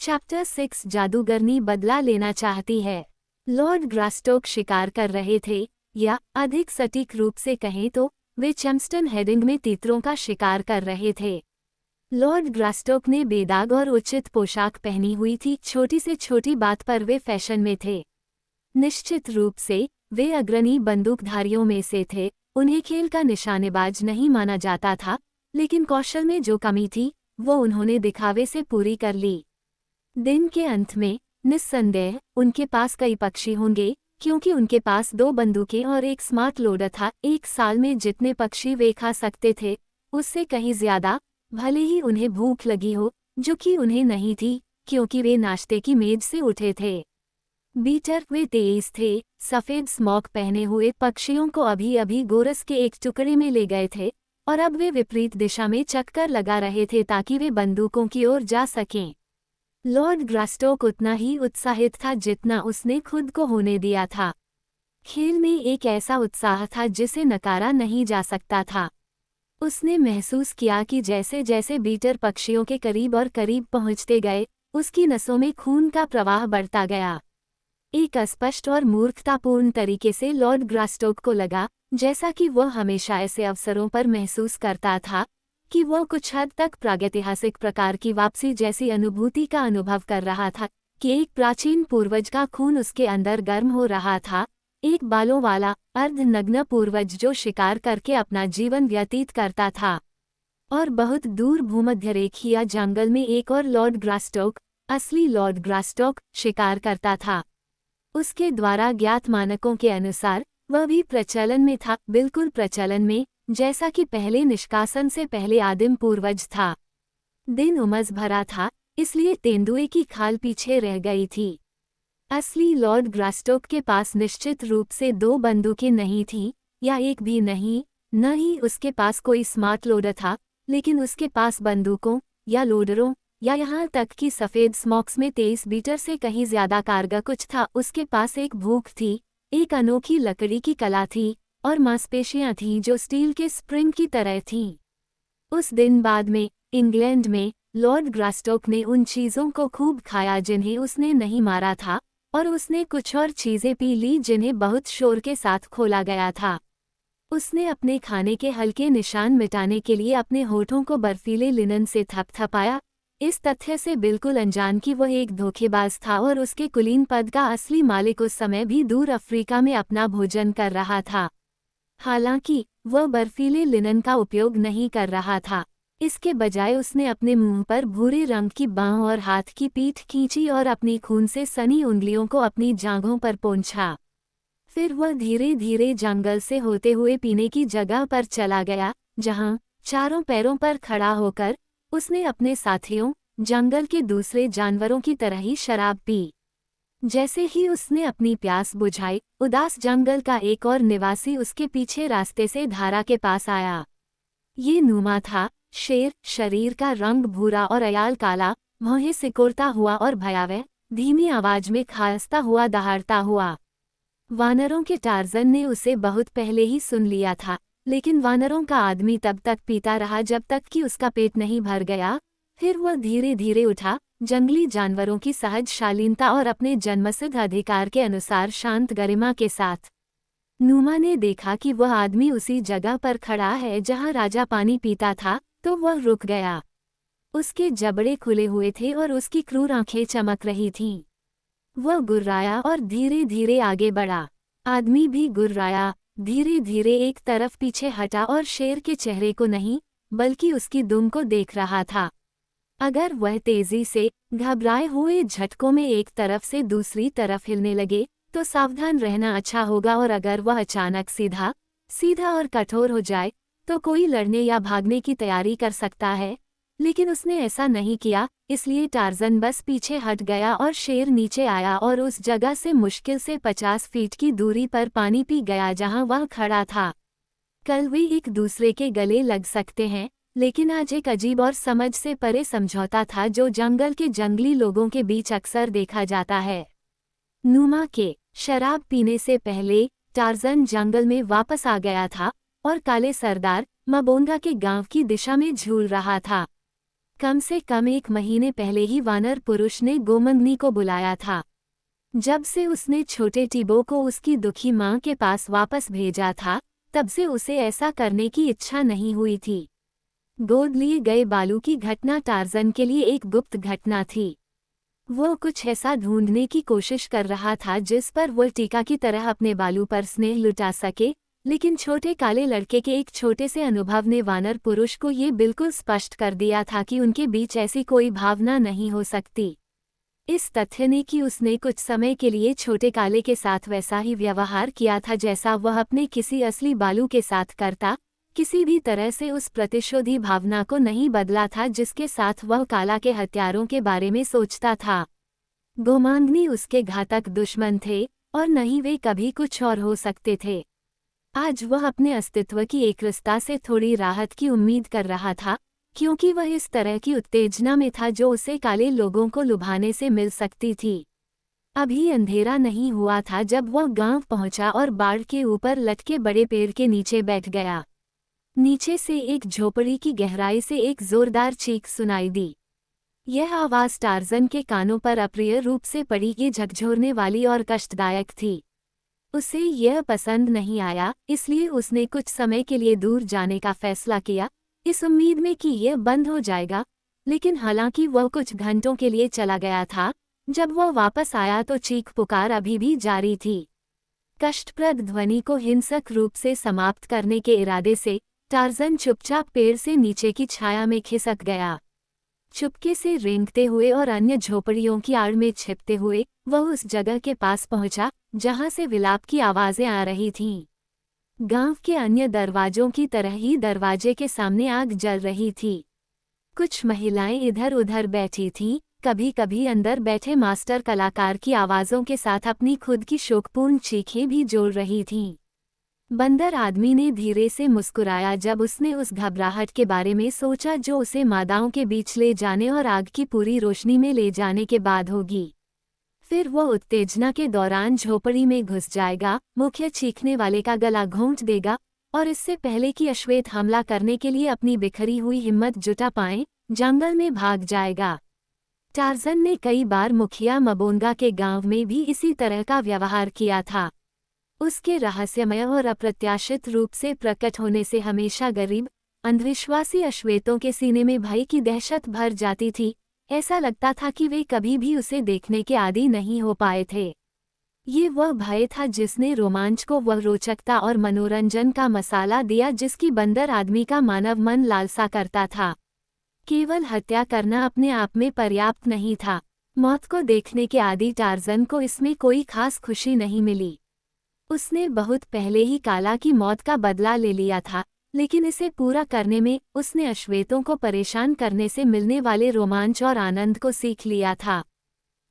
Chapter 6 जादूगरनी बदला लेना चाहती है। लॉर्ड ग्रास्टोक शिकार कर रहे थे, या अधिक सटीक रूप से कहें तो वे चैम्स्टन हेडिंग में तीतरों का शिकार कर रहे थे। लॉर्ड ग्रास्टोक ने बेदाग और उचित पोशाक पहनी हुई थी। छोटी से छोटी बात पर वे फैशन में थे। निश्चित रूप से वे अग्रणी बंदूकधारियों में से थे। उन्हें खेल का निशानेबाज नहीं माना जाता था, लेकिन कौशल में जो कमी थी वो उन्होंने दिखावे से पूरी कर ली। दिन के अंत में निस्संदेह उनके पास कई पक्षी होंगे, क्योंकि उनके पास 2 बंदूकें और एक स्मार्ट लोडर था। एक साल में जितने पक्षी वे खा सकते थे उससे कहीं ज्यादा, भले ही उन्हें भूख लगी हो, जो कि उन्हें नहीं थी क्योंकि वे नाश्ते की मेज से उठे थे। बीटर वे तेज थे। सफेद स्मॉक पहने हुए पक्षियों को अभी अभी गोरस के एक टुकड़े में ले गए थे और अब वे विपरीत दिशा में चक्कर लगा रहे थे ताकि वे बंदूकों की ओर जा सकें। लॉर्ड ग्रास्टोक उतना ही उत्साहित था जितना उसने खुद को होने दिया था। खेल में एक ऐसा उत्साह था जिसे नकारा नहीं जा सकता था। उसने महसूस किया कि जैसे जैसे बीटर पक्षियों के करीब और करीब पहुंचते गए, उसकी नसों में खून का प्रवाह बढ़ता गया। एक अस्पष्ट और मूर्खतापूर्ण तरीके से लॉर्ड ग्रास्टोक को लगा जैसा कि वह हमेशा ऐसे अवसरों पर महसूस करता था कि वह कुछ हद तक प्रागैतिहासिक प्रकार की वापसी जैसी अनुभूति का अनुभव कर रहा था, कि एक प्राचीन पूर्वज का खून उसके अंदर गर्म हो रहा था। एक बालों वाला अर्धनग्न पूर्वज जो शिकार करके अपना जीवन व्यतीत करता था। और बहुत दूर भूमध्यरेखीय जंगल में एक और लॉर्ड ग्रास्टोक, असली लॉर्ड ग्रास्टोक, शिकार करता था। उसके द्वारा ज्ञात मानकों के अनुसार वह भी प्रचलन में था, बिल्कुल प्रचलन में, जैसा कि पहले निष्कासन से पहले आदिम पूर्वज था। दिन उमस भरा था, इसलिए तेंदुए की खाल पीछे रह गई थी। असली लॉर्ड ग्रास्टोक के पास निश्चित रूप से 2 बंदूकें नहीं थीं, या एक भी नहीं, न ही उसके पास कोई स्मार्ट लोडर था, लेकिन उसके पास बंदूकों या लोडरों या यहाँ तक कि सफ़ेद स्मॉक्स में 23 बीटर से कहीं ज्यादा कारगर कुछ था। उसके पास एक भूख थी, एक अनोखी लकड़ी की कला थी और मांसपेशियां थीं जो स्टील के स्प्रिंग की तरह थीं। उस दिन बाद में इंग्लैंड में लॉर्ड ग्रास्टोक ने उन चीज़ों को खूब खाया जिन्हें उसने नहीं मारा था, और उसने कुछ और चीज़ें पी ली जिन्हें बहुत शोर के साथ खोला गया था। उसने अपने खाने के हल्के निशान मिटाने के लिए अपने होठों को बर्फीले लिनन से थपथपाया, इस तथ्य से बिल्कुल अनजान कि वह एक धोखेबाज था और उसके कुलीन पद का असली मालिक उस समय भी दूर अफ्रीका में अपना भोजन कर रहा था। हालांकि वह बर्फीले लिनन का उपयोग नहीं कर रहा था, इसके बजाय उसने अपने मुंह पर भूरे रंग की बांह और हाथ की पीठ खींची और अपनी खून से सनी उंगलियों को अपनी जांघों पर पोंछा। फिर वह धीरे धीरे जंगल से होते हुए पीने की जगह पर चला गया, जहां चारों पैरों पर खड़ा होकर उसने अपने साथियों, जंगल के दूसरे जानवरों की तरह ही शराब पी। जैसे ही उसने अपनी प्यास बुझाई, उदास जंगल का एक और निवासी उसके पीछे रास्ते से धारा के पास आया। ये नूमा था, शेर, शरीर का रंग भूरा और अयाल काला, भौहें सिकुड़ता हुआ और भयावह, धीमी आवाज में खांसता हुआ दहाड़ता हुआ। वानरों के टार्जन ने उसे बहुत पहले ही सुन लिया था, लेकिन वानरों का आदमी तब तक पीता रहा जब तक कि उसका पेट नहीं भर गया। फिर वह धीरे धीरे उठा, जंगली जानवरों की सहज शालीनता और अपने जन्मसिद्ध अधिकार के अनुसार शांत गरिमा के साथ। नूमा ने देखा कि वह आदमी उसी जगह पर खड़ा है जहां राजा पानी पीता था, तो वह रुक गया। उसके जबड़े खुले हुए थे और उसकी क्रूर आंखें चमक रही थीं। वह गुर्राया और धीरे धीरे आगे बढ़ा। आदमी भी गुर्राया, धीरे धीरे एक तरफ पीछे हटा और शेर के चेहरे को नहीं, बल्कि उसकी दुम को देख रहा था। अगर वह तेजी से घबराए हुए झटकों में एक तरफ से दूसरी तरफ हिलने लगे तो सावधान रहना अच्छा होगा, और अगर वह अचानक सीधा सीधा और कठोर हो जाए तो कोई लड़ने या भागने की तैयारी कर सकता है। लेकिन उसने ऐसा नहीं किया, इसलिए टार्जन बस पीछे हट गया और शेर नीचे आया और उस जगह से मुश्किल से 50 फीट की दूरी पर पानी पी गया जहां वह खड़ा था। कल वे एक दूसरे के गले लग सकते हैं, लेकिन आज एक अजीब और समझ से परे समझौता था जो जंगल के जंगली लोगों के बीच अक्सर देखा जाता है। नूमा के शराब पीने से पहले टार्जन जंगल में वापस आ गया था और काले सरदार मबोंगा के गांव की दिशा में झूल रहा था। कम से कम 1 महीने पहले ही वानर पुरुष ने गोमंगनी को बुलाया था। जब से उसने छोटे टिबो को उसकी दुखी माँ के पास वापस भेजा था, तब से उसे ऐसा करने की इच्छा नहीं हुई थी। गोद लिए गए बालू की घटना टार्ज़न के लिए एक गुप्त घटना थी। वो कुछ ऐसा ढूंढने की कोशिश कर रहा था जिस पर वो टीका की तरह अपने बालू पर स्नेह लुटा सके, लेकिन छोटे काले लड़के के एक छोटे से अनुभव ने वानर पुरुष को ये बिल्कुल स्पष्ट कर दिया था कि उनके बीच ऐसी कोई भावना नहीं हो सकती। इस तथ्य ने कि उसने कुछ समय के लिए छोटे काले के साथ वैसा ही व्यवहार किया था जैसा वह अपने किसी असली बालू के साथ करता, किसी भी तरह से उस प्रतिशोधी भावना को नहीं बदला था जिसके साथ वह काला के हत्यारों के बारे में सोचता था। गोमांगनी उसके घातक दुश्मन थे और न ही वे कभी कुछ और हो सकते थे। आज वह अपने अस्तित्व की एकरसता से थोड़ी राहत की उम्मीद कर रहा था, क्योंकि वह इस तरह की उत्तेजना में था जो उसे काले लोगों को लुभाने से मिल सकती थी। अभी अंधेरा नहीं हुआ था जब वह गांव पहुंचा और बाड़ के ऊपर लटके बड़े पेड़ के नीचे बैठ गया। नीचे से एक झोपड़ी की गहराई से एक जोरदार चीख सुनाई दी। यह आवाज़ टार्ज़न के कानों पर अप्रिय रूप से पड़ी, ये झकझोरने वाली और कष्टदायक थी। उसे यह पसंद नहीं आया, इसलिए उसने कुछ समय के लिए दूर जाने का फैसला किया, इस उम्मीद में कि यह बंद हो जाएगा। लेकिन हालांकि वह कुछ घंटों के लिए चला गया था, जब वह वापस आया तो चीख पुकार अभी भी जारी थी। कष्टप्रद ध्वनि को हिंसक रूप से समाप्त करने के इरादे से टार्ज़न चुपचाप पेड़ से नीचे की छाया में खिसक गया। चुपके से रेंगते हुए और अन्य झोपड़ियों की आड़ में छिपते हुए वह उस जगह के पास पहुंचा जहां से विलाप की आवाजें आ रही थीं। गांव के अन्य दरवाजों की तरह ही दरवाजे के सामने आग जल रही थी। कुछ महिलाएं इधर उधर बैठी थीं, कभी कभी अंदर बैठे मास्टर कलाकार की आवाज़ों के साथ अपनी खुद की शोकपूर्ण चीखें भी जोड़ रही थीं। बंदर आदमी ने धीरे से मुस्कुराया जब उसने उस घबराहट के बारे में सोचा जो उसे मादाओं के बीच ले जाने और आग की पूरी रोशनी में ले जाने के बाद होगी। फिर वह उत्तेजना के दौरान झोपड़ी में घुस जाएगा, मुख्य चीखने वाले का गला घोंट देगा और इससे पहले कि अश्वेत हमला करने के लिए अपनी बिखरी हुई हिम्मत जुटा पाएं, जंगल में भाग जाएगा। टार्ज़न ने कई बार मुखिया मबोंगा के गांव में भी इसी तरह का व्यवहार किया था। उसके रहस्यमय और अप्रत्याशित रूप से प्रकट होने से हमेशा गरीब, अंधविश्वासी अश्वेतों के सीने में भय की दहशत भर जाती थी। ऐसा लगता था कि वे कभी भी उसे देखने के आदी नहीं हो पाए थे। ये वह भय था जिसने रोमांच को वह रोचकता और मनोरंजन का मसाला दिया जिसकी बंदर आदमी का मानव मन लालसा करता था। केवल हत्या करना अपने आप में पर्याप्त नहीं था। मौत को देखने के आदी टार्ज़न को इसमें कोई खास खुशी नहीं मिली। उसने बहुत पहले ही काला की मौत का बदला ले लिया था, लेकिन इसे पूरा करने में उसने अश्वेतों को परेशान करने से मिलने वाले रोमांच और आनंद को सीख लिया था।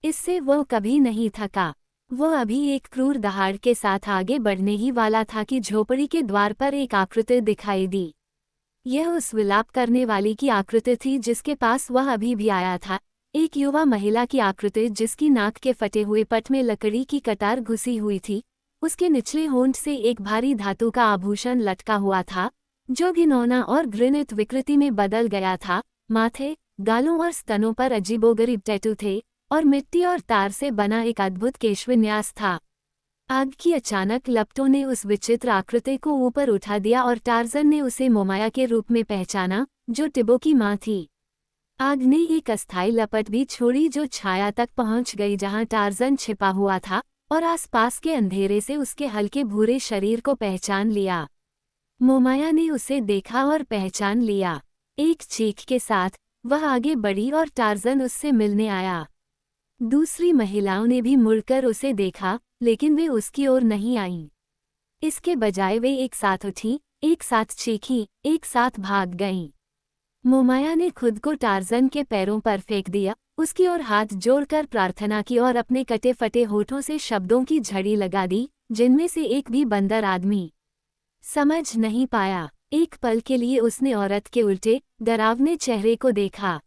इससे वह कभी नहीं थका। वह अभी एक क्रूर दहाड़ के साथ आगे बढ़ने ही वाला था कि झोपड़ी के द्वार पर एक आकृति दिखाई दी। यह उस विलाप करने वाली की आकृति थी जिसके पास वह अभी भी आया था, एक युवा महिला की आकृति जिसकी नाक के फटे हुए पट में लकड़ी की कटार घुसी हुई थी। उसके निचले होंठ से एक भारी धातु का आभूषण लटका हुआ था, जो घिनौना और घृणित विकृति में बदल गया था। माथे, गालों और स्तनों पर अजीबोगरीब टैटू थे और मिट्टी और तार से बना एक अद्भुत केशविन्यास था। आग की अचानक लपटों ने उस विचित्र आकृति को ऊपर उठा दिया और टार्ज़न ने उसे मोमाया के रूप में पहचाना, जो टिबो की माँ थी। आग ने एक अस्थायी लपट भी छोड़ी जो छाया तक पहुंच गई जहां टार्ज़न छिपा हुआ था, और आसपास के अंधेरे से उसके हल्के भूरे शरीर को पहचान लिया। मोमाया ने उसे देखा और पहचान लिया। एक चीख के साथ वह आगे बढ़ी और टार्ज़न उससे मिलने आया। दूसरी महिलाओं ने भी मुड़कर उसे देखा, लेकिन वे उसकी ओर नहीं आईं। इसके बजाय वे एक साथ उठी, एक साथ चीखीं, एक साथ भाग गईं। मोमाया ने खुद को टार्ज़न के पैरों पर फेंक दिया, उसकी ओर हाथ जोड़कर प्रार्थना की और अपने कटे फटे होठों से शब्दों की झड़ी लगा दी, जिनमें से एक भी बंदर आदमी समझ नहीं पाया। एक पल के लिए उसने औरत के उल्टे, डरावने चेहरे को देखा।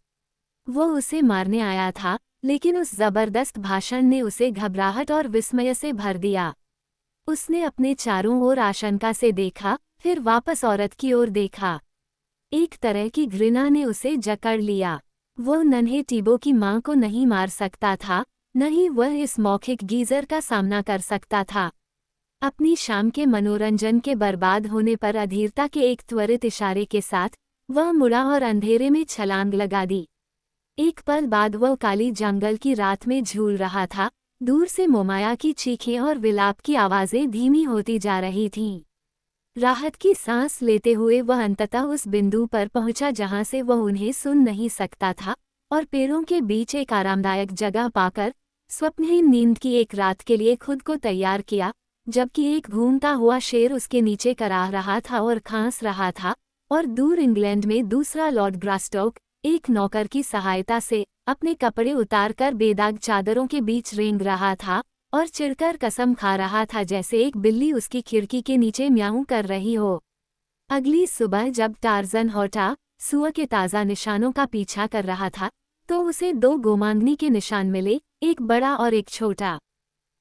वो उसे मारने आया था, लेकिन उस जबरदस्त भाषण ने उसे घबराहट और विस्मय से भर दिया। उसने अपने चारों ओर आशंका से देखा, फिर वापस औरत की ओर देखा। एक तरह की घृणा ने उसे जकड़ लिया। वो नन्हे टीबो की मां को नहीं मार सकता था, न ही वह इस मौखिक गीजर का सामना कर सकता था। अपनी शाम के मनोरंजन के बर्बाद होने पर अधीरता के एक त्वरित इशारे के साथ वह मुड़ा और अंधेरे में छलांग लगा दी। एक पल बाद वह काली जंगल की रात में झूल रहा था। दूर से मोमाया की चीखें और विलाप की आवाजें धीमी होती जा रही थीं। राहत की सांस लेते हुए वह अंततः उस बिंदु पर पहुंचा जहां से वह उन्हें सुन नहीं सकता था, और पेड़ों के बीच एक आरामदायक जगह पाकर स्वप्नहीन नींद की एक रात के लिए खुद को तैयार किया, जबकि एक घूमता हुआ शेर उसके नीचे कराह रहा था और खांस रहा था, और दूर इंग्लैंड में दूसरा लॉर्ड ग्रास्टोक एक नौकर की सहायता से अपने कपड़े उतारकर बेदाग चादरों के बीच रेंग रहा था और चिढ़कर कसम खा रहा था जैसे एक बिल्ली उसकी खिड़की के नीचे म्याऊं कर रही हो। अगली सुबह जब टार्जन हौटा सुअर के ताज़ा निशानों का पीछा कर रहा था, तो उसे दो गोमांगनी के निशान मिले, एक बड़ा और एक छोटा।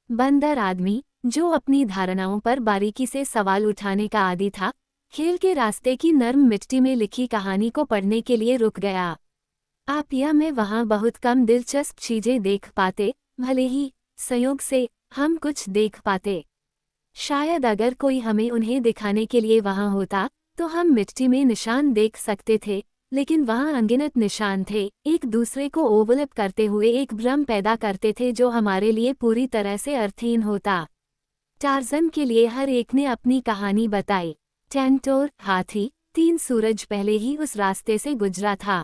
बंदर आदमी, जो अपनी धारणाओं पर बारीकी से सवाल उठाने का आदी था, खेल के रास्ते की नर्म मिट्टी में लिखी कहानी को पढ़ने के लिए रुक गया। आप या मैं वहाँ बहुत कम दिलचस्प चीजें देख पाते, भले ही संयोग से हम कुछ देख पाते। शायद अगर कोई हमें उन्हें दिखाने के लिए वहाँ होता, तो हम मिट्टी में निशान देख सकते थे, लेकिन वहाँ अनगिनत निशान थे, एक दूसरे को ओवरलैप करते हुए एक भ्रम पैदा करते थे जो हमारे लिए पूरी तरह से अर्थहीन होता। टार्जन के लिए हर एक ने अपनी कहानी बताई। टेंटोर हाथी 3 सूरज पहले ही उस रास्ते से गुजरा था।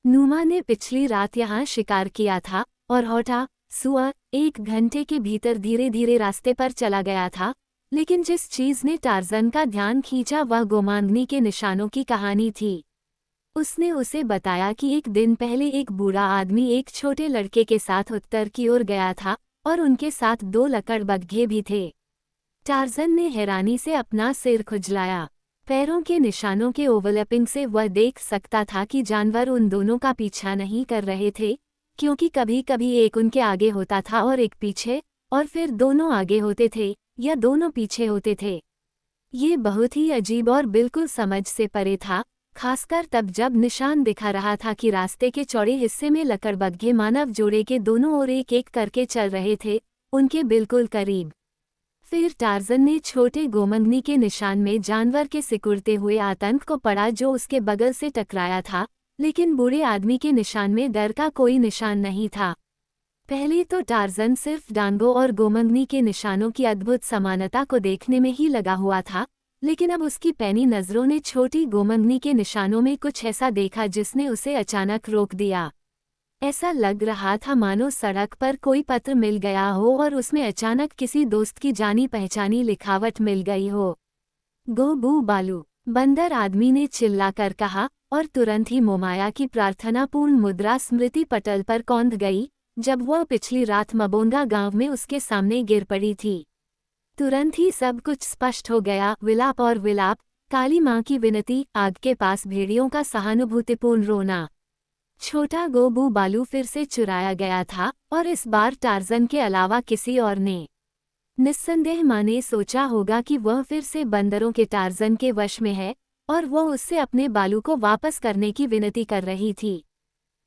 नूमा ने पिछली रात यहाँ शिकार किया था, और हौटा सुअर 1 घंटे के भीतर धीरे धीरे रास्ते पर चला गया था, लेकिन जिस चीज ने टार्जन का ध्यान खींचा वह गोमांगनी के निशानों की कहानी थी। उसने उसे बताया कि एक दिन पहले एक बूढ़ा आदमी एक छोटे लड़के के साथ उत्तर की ओर गया था, और उनके साथ 2 लकड़बग्घे भी थे। टार्जन ने हैरानी से अपना सिर खुजलाया। पैरों के निशानों के ओवरलैपिंग से वह देख सकता था कि जानवर उन दोनों का पीछा नहीं कर रहे थे, क्योंकि कभी कभी एक उनके आगे होता था और एक पीछे, और फिर दोनों आगे होते थे या दोनों पीछे होते थे। ये बहुत ही अजीब और बिल्कुल समझ से परे था, खासकर तब जब निशान दिखा रहा था कि रास्ते के चौड़े हिस्से में लकड़बग्घे मानव जोड़े के दोनों ओर एक एक करके चल रहे थे, उनके बिल्कुल करीब। फिर टार्जन ने छोटे गोमंगनी के निशान में जानवर के सिकुड़ते हुए आतंक को पढ़ा जो उसके बगल से टकराया था, लेकिन बूढ़े आदमी के निशान में डर का कोई निशान नहीं था। पहले तो टार्जन सिर्फ डांगों और गोमंगनी के निशानों की अद्भुत समानता को देखने में ही लगा हुआ था, लेकिन अब उसकी पैनी नजरों ने छोटी गोमंगनी के निशानों में कुछ ऐसा देखा जिसने उसे अचानक रोक दिया। ऐसा लग रहा था मानो सड़क पर कोई पत्र मिल गया हो और उसमें अचानक किसी दोस्त की जानी पहचानी लिखावट मिल गई हो। गो बू बालू, बंदर आदमी ने चिल्लाकर कहा, और तुरंत ही मोमाया की प्रार्थनापूर्ण मुद्रा स्मृति पटल पर कौंध गई, जब वह पिछली रात मबोंगा गांव में उसके सामने गिर पड़ी थी। तुरंत ही सब कुछ स्पष्ट हो गया। विलाप और विलाप, काली माँ की विनती, आग के पास भेड़ियों का सहानुभूतिपूर्ण रोना। छोटा गोबू बालू फिर से चुराया गया था, और इस बार टार्जन के अलावा किसी और ने। निस्संदेह माँ ने सोचा होगा कि वह फिर से बंदरों के टार्जन के वश में है, और वह उससे अपने बालू को वापस करने की विनती कर रही थी।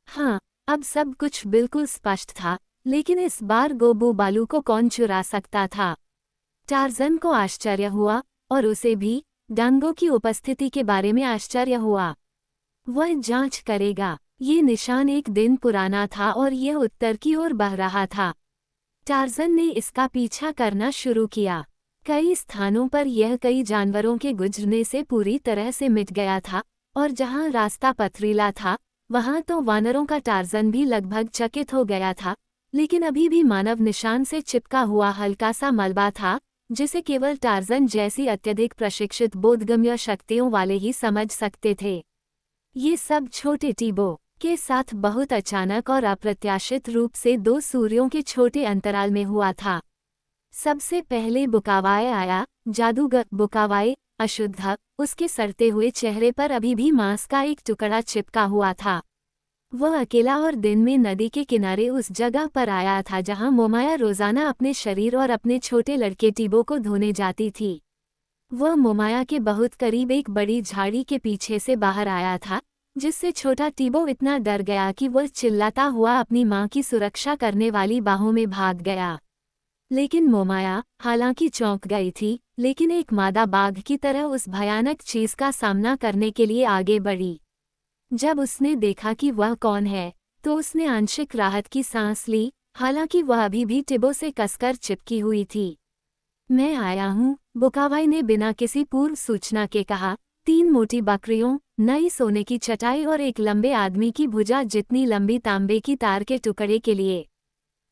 हाँ, अब सब कुछ बिल्कुल स्पष्ट था, लेकिन इस बार गोबू बालू को कौन चुरा सकता था? टार्जन को आश्चर्य हुआ, और उसे भी डांगों की उपस्थिति के बारे में आश्चर्य हुआ। वह जांच करेगा। ये निशान एक दिन पुराना था और यह उत्तर की ओर बह रहा था। टार्जन ने इसका पीछा करना शुरू किया। कई स्थानों पर यह कई जानवरों के गुजरने से पूरी तरह से मिट गया था, और जहां रास्ता पथरीला था, वहां तो वानरों का टार्जन भी लगभग चकित हो गया था, लेकिन अभी भी मानव निशान से चिपका हुआ हल्का सा मलबा था, जिसे केवल टार्जन जैसी अत्यधिक प्रशिक्षित बोधगम्य शक्तियों वाले ही समझ सकते थे। ये सब छोटे टीबो के साथ बहुत अचानक और अप्रत्याशित रूप से 2 सूर्यों के छोटे अंतराल में हुआ था। सबसे पहले बुकावाए आया, जादूगर बुकावाए, अशुद्ध, उसके सड़ते हुए चेहरे पर अभी भी मांस का एक टुकड़ा चिपका हुआ था। वह अकेला और दिन में नदी के किनारे उस जगह पर आया था जहां मोमाया रोजाना अपने शरीर और अपने छोटे लड़के टीबो को धोने जाती थी। वह मोमाया के बहुत करीब एक बड़ी झाड़ी के पीछे से बाहर आया था, जिससे छोटा टिबो इतना डर गया कि वह चिल्लाता हुआ अपनी माँ की सुरक्षा करने वाली बाहों में भाग गया। लेकिन मोमाया, हालांकि चौंक गई थी, लेकिन एक मादा बाघ की तरह उस भयानक चीज का सामना करने के लिए आगे बढ़ी। जब उसने देखा कि वह कौन है, तो उसने आंशिक राहत की सांस ली, हालांकि वह अभी भी टिबो से कसकर चिपकी हुई थी। मैं आया हूँ, बुकावाई ने बिना किसी पूर्व सूचना के कहा। 3 मोटी बकरियों, नई सोने की चटाई और एक लंबे आदमी की भुजा जितनी लंबी तांबे की तार के टुकड़े के लिए।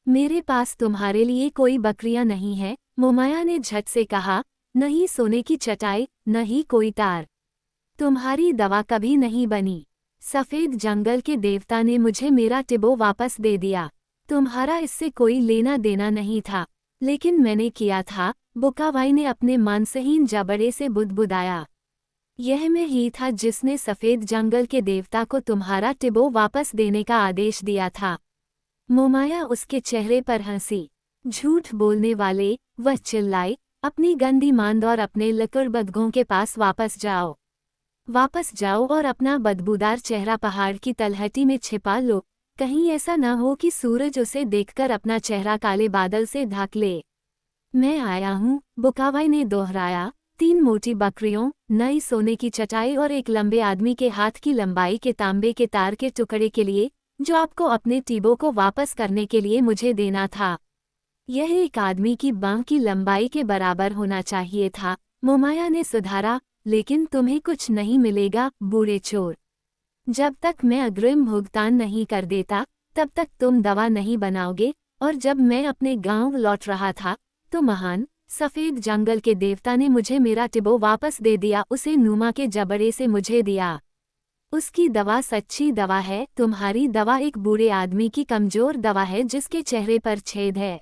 मेरे पास तुम्हारे लिए कोई बकरियां नहीं है, मोमाया ने झट से कहा। नहीं सोने की चटाई, नहीं कोई तार। तुम्हारी दवा कभी नहीं बनी। सफेद जंगल के देवता ने मुझे मेरा टिबो वापस दे दिया। तुम्हारा इससे कोई लेना देना नहीं था, लेकिन मैंने किया था, बुकावाई ने अपने मानसहीन जबड़े से बुदबुदाया। यह मैं ही था जिसने सफेद जंगल के देवता को तुम्हारा टिबो वापस देने का आदेश दिया था। मोमाया उसके चेहरे पर हंसी। झूठ बोलने वाले, वह चिल्लाई, अपनी गंदी मांद और अपने लकड़बग्घों के पास वापस जाओ। वापस जाओ और अपना बदबूदार चेहरा पहाड़ की तलहटी में छिपा लो, कहीं ऐसा न हो कि सूरज उसे देखकर अपना चेहरा काले बादल से ढक ले। मैं आया हूँ, बुकावाई ने दोहराया। 3 मोटी बकरियों, नई सोने की चटाई और एक लंबे आदमी के हाथ की लंबाई के तांबे के तार के टुकड़े के लिए, जो आपको अपने टिबो को वापस करने के लिए मुझे देना था। यह एक आदमी की बांह की लंबाई के बराबर होना चाहिए था, मोमाया ने सुधारा। लेकिन तुम्हें कुछ नहीं मिलेगा, बूढ़े चोर। जब तक मैं अग्रिम भुगतान नहीं कर देता, तब तक तुम दवा नहीं बनाओगे। और जब मैं अपने गांव लौट रहा था, तो महान सफेद जंगल के देवता ने मुझे मेरा टिबो वापस दे दिया। उसे नुमा के जबड़े से मुझे दिया। उसकी दवा सच्ची दवा है, तुम्हारी दवा एक बूढ़े आदमी की कमजोर दवा है जिसके चेहरे पर छेद है।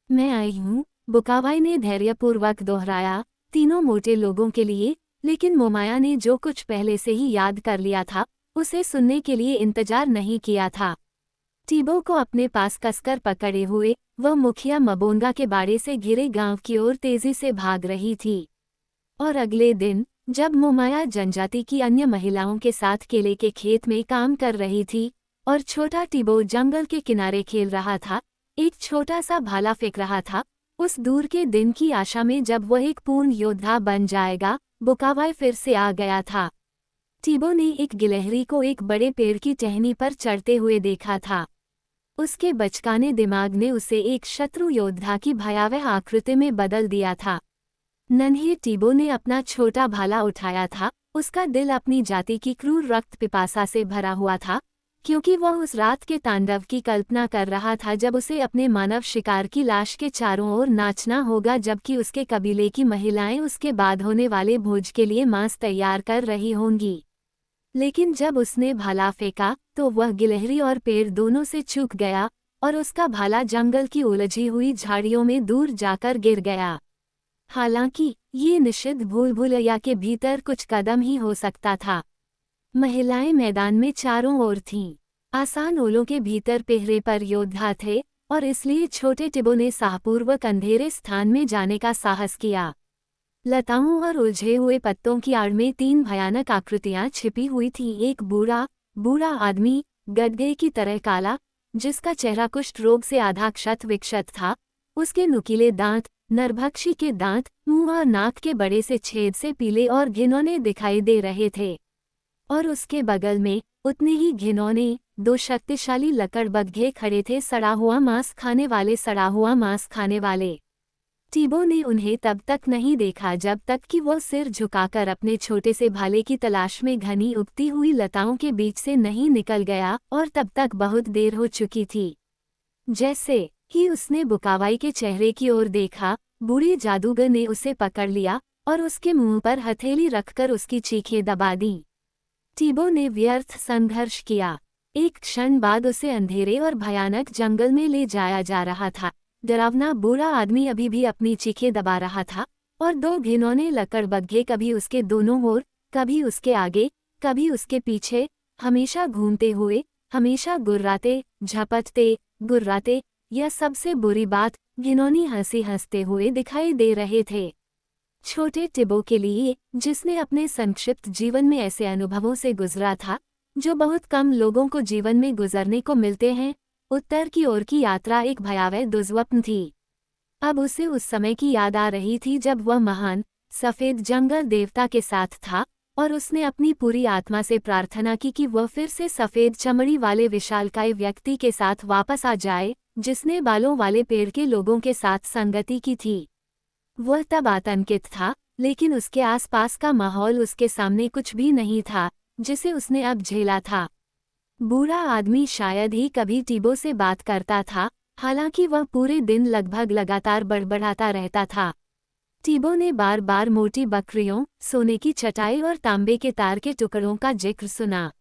मैं आई हूँ, बुकावाई ने धैर्यपूर्वक दोहराया। 3 मोटे लोगों के लिए। लेकिन मोमाया ने जो कुछ पहले से ही याद कर लिया था, उसे सुनने के लिए इंतजार नहीं किया था। टिबो को अपने पास कसकर पकड़े हुए, वह मुखिया मबोंगा के बाड़े से घिरे गांव की ओर तेजी से भाग रही थी। और अगले दिन, जब मोमाया जनजाति की अन्य महिलाओं के साथ केले के खेत में काम कर रही थी, और छोटा टिबो जंगल के किनारे खेल रहा था, एक छोटा सा भाला फेंक रहा था, उस दूर के दिन की आशा में जब वह एक पूर्ण योद्धा बन जाएगा, बुकावाई फिर से आ गया था। टिबो ने एक गिलहरी को एक बड़े पेड़ की टहनी पर चढ़ते हुए देखा था। उसके बचकाने दिमाग ने उसे एक शत्रु योद्धा की भयावह आकृति में बदल दिया था। नन्हे टिबो ने अपना छोटा भाला उठाया था। उसका दिल अपनी जाति की क्रूर रक्त पिपासा से भरा हुआ था, क्योंकि वह उस रात के तांडव की कल्पना कर रहा था जब उसे अपने मानव शिकार की लाश के चारों ओर नाचना होगा, जबकि उसके कबीले की महिलाएं उसके बाद होने वाले भोज के लिए मांस तैयार कर रही होंगी। लेकिन जब उसने भाला फेंका, तो वह गिलहरी और पेड़ दोनों से चूक गया, और उसका भाला जंगल की उलझी हुई झाड़ियों में दूर जाकर गिर गया। हालांकि ये निषिद्ध भूल-भुलैया के भीतर कुछ कदम ही हो सकता था। महिलाएं मैदान में चारों ओर थीं। आसान ओलों के भीतर पहरे पर योद्धा थे, और इसलिए छोटे टिबो ने साहपूर्वक अंधेरे स्थान में जाने का साहस किया। लताओं और उलझे हुए पत्तों की आड़ में 3 भयानक आकृतियां छिपी हुई थीं। एक बूढ़ा आदमी, गड्ढे की तरह काला, जिसका चेहरा कुष्ठ रोग से आधा क्षत विक्षत था। उसके नुकीले दांत, नरभक्षी के दांत, मुंह और नाक के बड़े से छेद से पीले और घिनौने दिखाई दे रहे थे। और उसके बगल में, उतने ही घिनौने, 2 शक्तिशाली लकड़बग्घे खड़े थे, सड़ा हुआ मांस खाने वाले। टिबो ने उन्हें तब तक नहीं देखा जब तक कि वह सिर झुकाकर अपने छोटे से भाले की तलाश में घनी उगती हुई लताओं के बीच से नहीं निकल गया, और तब तक बहुत देर हो चुकी थी। जैसे ही उसने बुकावाई के चेहरे की ओर देखा, बूढ़े जादूगर ने उसे पकड़ लिया और उसके मुंह पर हथेली रखकर उसकी चीखें दबा दी। टिबो ने व्यर्थ संघर्ष किया। एक क्षण बाद उसे अंधेरे और भयानक जंगल में ले जाया जा रहा था। डरावना बूढ़ा आदमी अभी भी अपनी चीखें दबा रहा था, और 2 घिनौने लकड़बग्घे कभी उसके दोनों ओर, कभी उसके आगे, कभी उसके पीछे, हमेशा घूमते हुए, हमेशा गुर्राते, झपटते, गुर्राते, या सबसे बुरी बात, घिनौनी हंसी हंसते हुए दिखाई दे रहे थे। छोटे टिबो के लिए, जिसने अपने संक्षिप्त जीवन में ऐसे अनुभवों से गुजरा था, जो बहुत कम लोगों को जीवन में गुजरने को मिलते हैं। उत्तर की ओर की यात्रा एक भयावह दुर्स्वप्न थी। अब उसे उस समय की याद आ रही थी जब वह महान सफेद जंगल देवता के साथ था और उसने अपनी पूरी आत्मा से प्रार्थना की कि वह फिर से सफेद चमड़ी वाले विशालकाय व्यक्ति के साथ वापस आ जाए, जिसने बालों वाले पेड़ के लोगों के साथ संगति की थी। वह तब आतंकित था, लेकिन उसके आसपास का माहौल उसके सामने कुछ भी नहीं था जिसे उसने अब झेला था। बूढ़ा आदमी शायद ही कभी टीबो से बात करता था, हालांकि वह पूरे दिन लगभग लगातार बड़बड़ाता रहता था। टीबो ने बार बार मोटी बकरियों, सोने की चटाई और तांबे के तार के टुकड़ों का जिक्र सुना।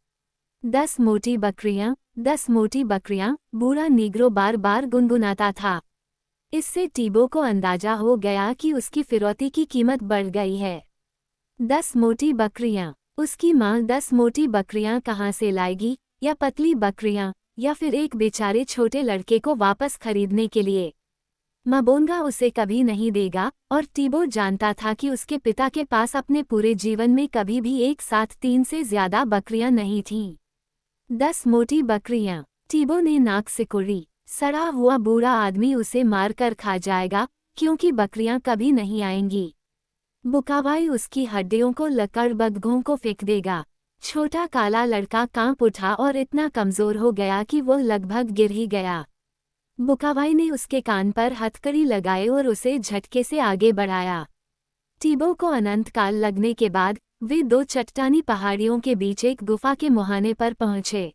10 मोटी बकरियां, 10 मोटी बकरियां, बूढ़ा नीग्रो बार बार गुनगुनाता था। इससे टीबो को अंदाजा हो गया कि उसकी फिरौती की कीमत बढ़ गई है। 10 मोटी बकरियां। उसकी माँ 10 मोटी बकरियां कहाँ से लाएगी, या पतली बकरियां, या फिर एक बेचारे छोटे लड़के को वापस खरीदने के लिए। मबोंगा उसे कभी नहीं देगा, और टीबो जानता था कि उसके पिता के पास अपने पूरे जीवन में कभी भी एक साथ 3 से ज्यादा बकरियां नहीं थीं। 10 मोटी बकरियां। टीबो ने नाक सिकुड़ी। सड़ा हुआ बूढ़ा आदमी उसे मारकर खा जाएगा, क्योंकि बकरियां कभी नहीं आएंगी। बुकावाई उसकी हड्डियों को लकड़बग्घों को फेंक देगा। छोटा काला लड़का कांप उठा और इतना कमजोर हो गया कि वह लगभग गिर ही गया। बुकावाई ने उसके कान पर हथकड़ी लगाए और उसे झटके से आगे बढ़ाया। टीबो को अनंत काल लगने के बाद वे 2 चट्टानी पहाड़ियों के बीच एक गुफा के मुहाने पर पहुंचे।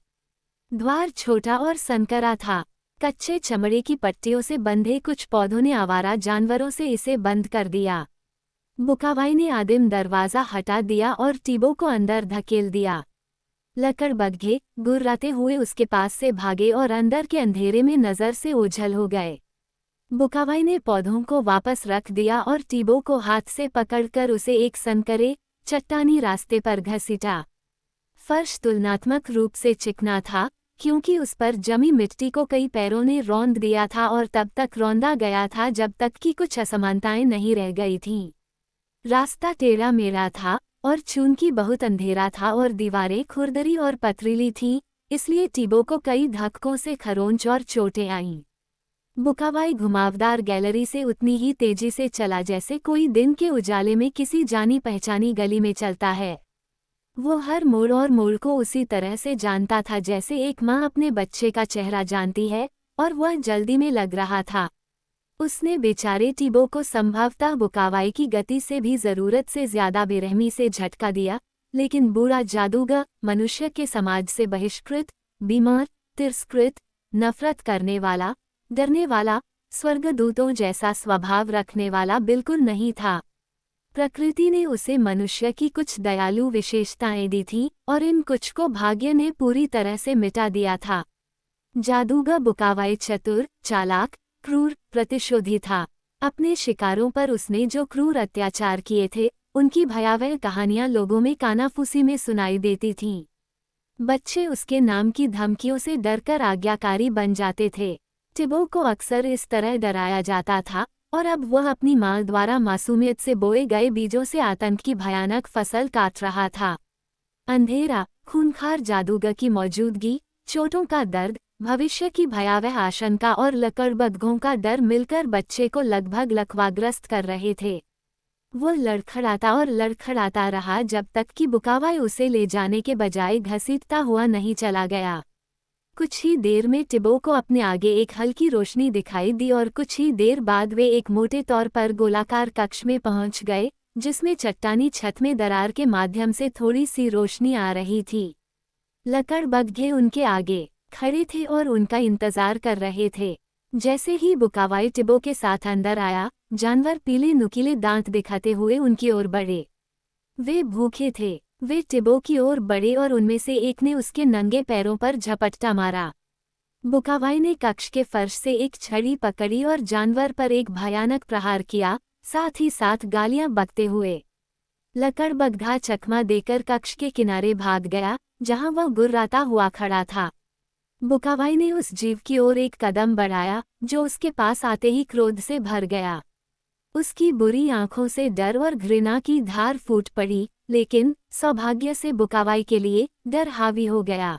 द्वार छोटा और संकरा था। कच्चे चमड़े की पट्टियों से बंधे कुछ पौधों ने आवारा जानवरों से इसे बंद कर दिया। बुकावाई ने आदिम दरवाज़ा हटा दिया और टीबो को अंदर धकेल दिया। लकड़बग्घे गुर्राते हुए उसके पास से भागे और अंदर के अंधेरे में नज़र से ओझल हो गए। बुकावाई ने पौधों को वापस रख दिया और टीबो को हाथ से पकड़कर उसे एक संकरे, चट्टानी रास्ते पर घसीटा। फर्श तुलनात्मक रूप से चिकना था, क्योंकि उस पर जमी मिट्टी को कई पैरों ने रौंद दिया था और तब तक रौंदा गया था जब तक कि कुछ असमानताएं नहीं रह गई थीं। रास्ता टेढ़ा मेढ़ा था और चूंकि बहुत अंधेरा था और दीवारें खुरदरी और पथरीली थीं, इसलिए टीबो को कई धक्कों से खरोंच और चोटें आईं। बुकावाई घुमावदार गैलरी से उतनी ही तेजी से चला जैसे कोई दिन के उजाले में किसी जानी पहचानी गली में चलता है। वो हर मोड़ और मोड़ को उसी तरह से जानता था जैसे एक माँ अपने बच्चे का चेहरा जानती है, और वह जल्दी में लग रहा था। उसने बेचारे टीबो को संभवतः बुकावाई की गति से भी ज़रूरत से ज़्यादा बेरहमी से झटका दिया, लेकिन बूढ़ा जादूगर मनुष्य के समाज से बहिष्कृत, बीमार, तिरस्कृत, नफरत करने वाला, डरने वाला, स्वर्गदूतों जैसा स्वभाव रखने वाला बिल्कुल नहीं था। प्रकृति ने उसे मनुष्य की कुछ दयालु विशेषताएं दी थीं, और इन कुछ को भाग्य ने पूरी तरह से मिटा दिया था। जादूगर बुकावाई चतुर, चालाक, क्रूर, प्रतिशोधी था। अपने शिकारों पर उसने जो क्रूर अत्याचार किए थे, उनकी भयावह कहानियां लोगों में कानाफूसी में सुनाई देती थीं। बच्चे उसके नाम की धमकियों से डरकर आज्ञाकारी बन जाते थे। टीबो को अक्सर इस तरह डराया जाता था, और अब वह अपनी माँ द्वारा मासूमियत से बोए गए बीजों से आतंक की भयानक फसल काट रहा था। अंधेरा, खूंखार जादूगर की मौजूदगी, चोटों का दर्द, भविष्य की भयावह आशंका और लकड़बग्घों का डर मिलकर बच्चे को लगभग लकवाग्रस्त कर रहे थे। वो लड़खड़ाता और लड़खड़ाता रहा जब तक कि बुकावाई उसे ले जाने के बजाय घसीटता हुआ नहीं चला गया। कुछ ही देर में टीबो को अपने आगे एक हल्की रोशनी दिखाई दी और कुछ ही देर बाद वे एक मोटे तौर पर गोलाकार कक्ष में पहुंच गए, जिसमें चट्टानी छत में दरार के माध्यम से थोड़ी सी रोशनी आ रही थी। लकड़बग्घे उनके आगे खड़े थे और उनका इंतजार कर रहे थे। जैसे ही बुकावाई टीबो के साथ अंदर आया, जानवर पीले नुकीले दांत दिखाते हुए उनकी ओर बढ़े। वे भूखे थे। वे टीबो की ओर बढ़े और उनमें से एक ने उसके नंगे पैरों पर झपट्टा मारा। बुकावाई ने कक्ष के फर्श से एक छड़ी पकड़ी और जानवर पर एक भयानक प्रहार किया, साथ ही साथ गालियां बकते हुए। लकड़बग्घा चकमा देकर कक्ष के किनारे भाग गया, जहां वह गुर्राता हुआ खड़ा था। बुकावाई ने उस जीव की ओर एक कदम बढ़ाया, जो उसके पास आते ही क्रोध से भर गया। उसकी बुरी आंखों से डर और घृणा की धार फूट पड़ी, लेकिन सौभाग्य से बुकावाई के लिए डर हावी हो गया।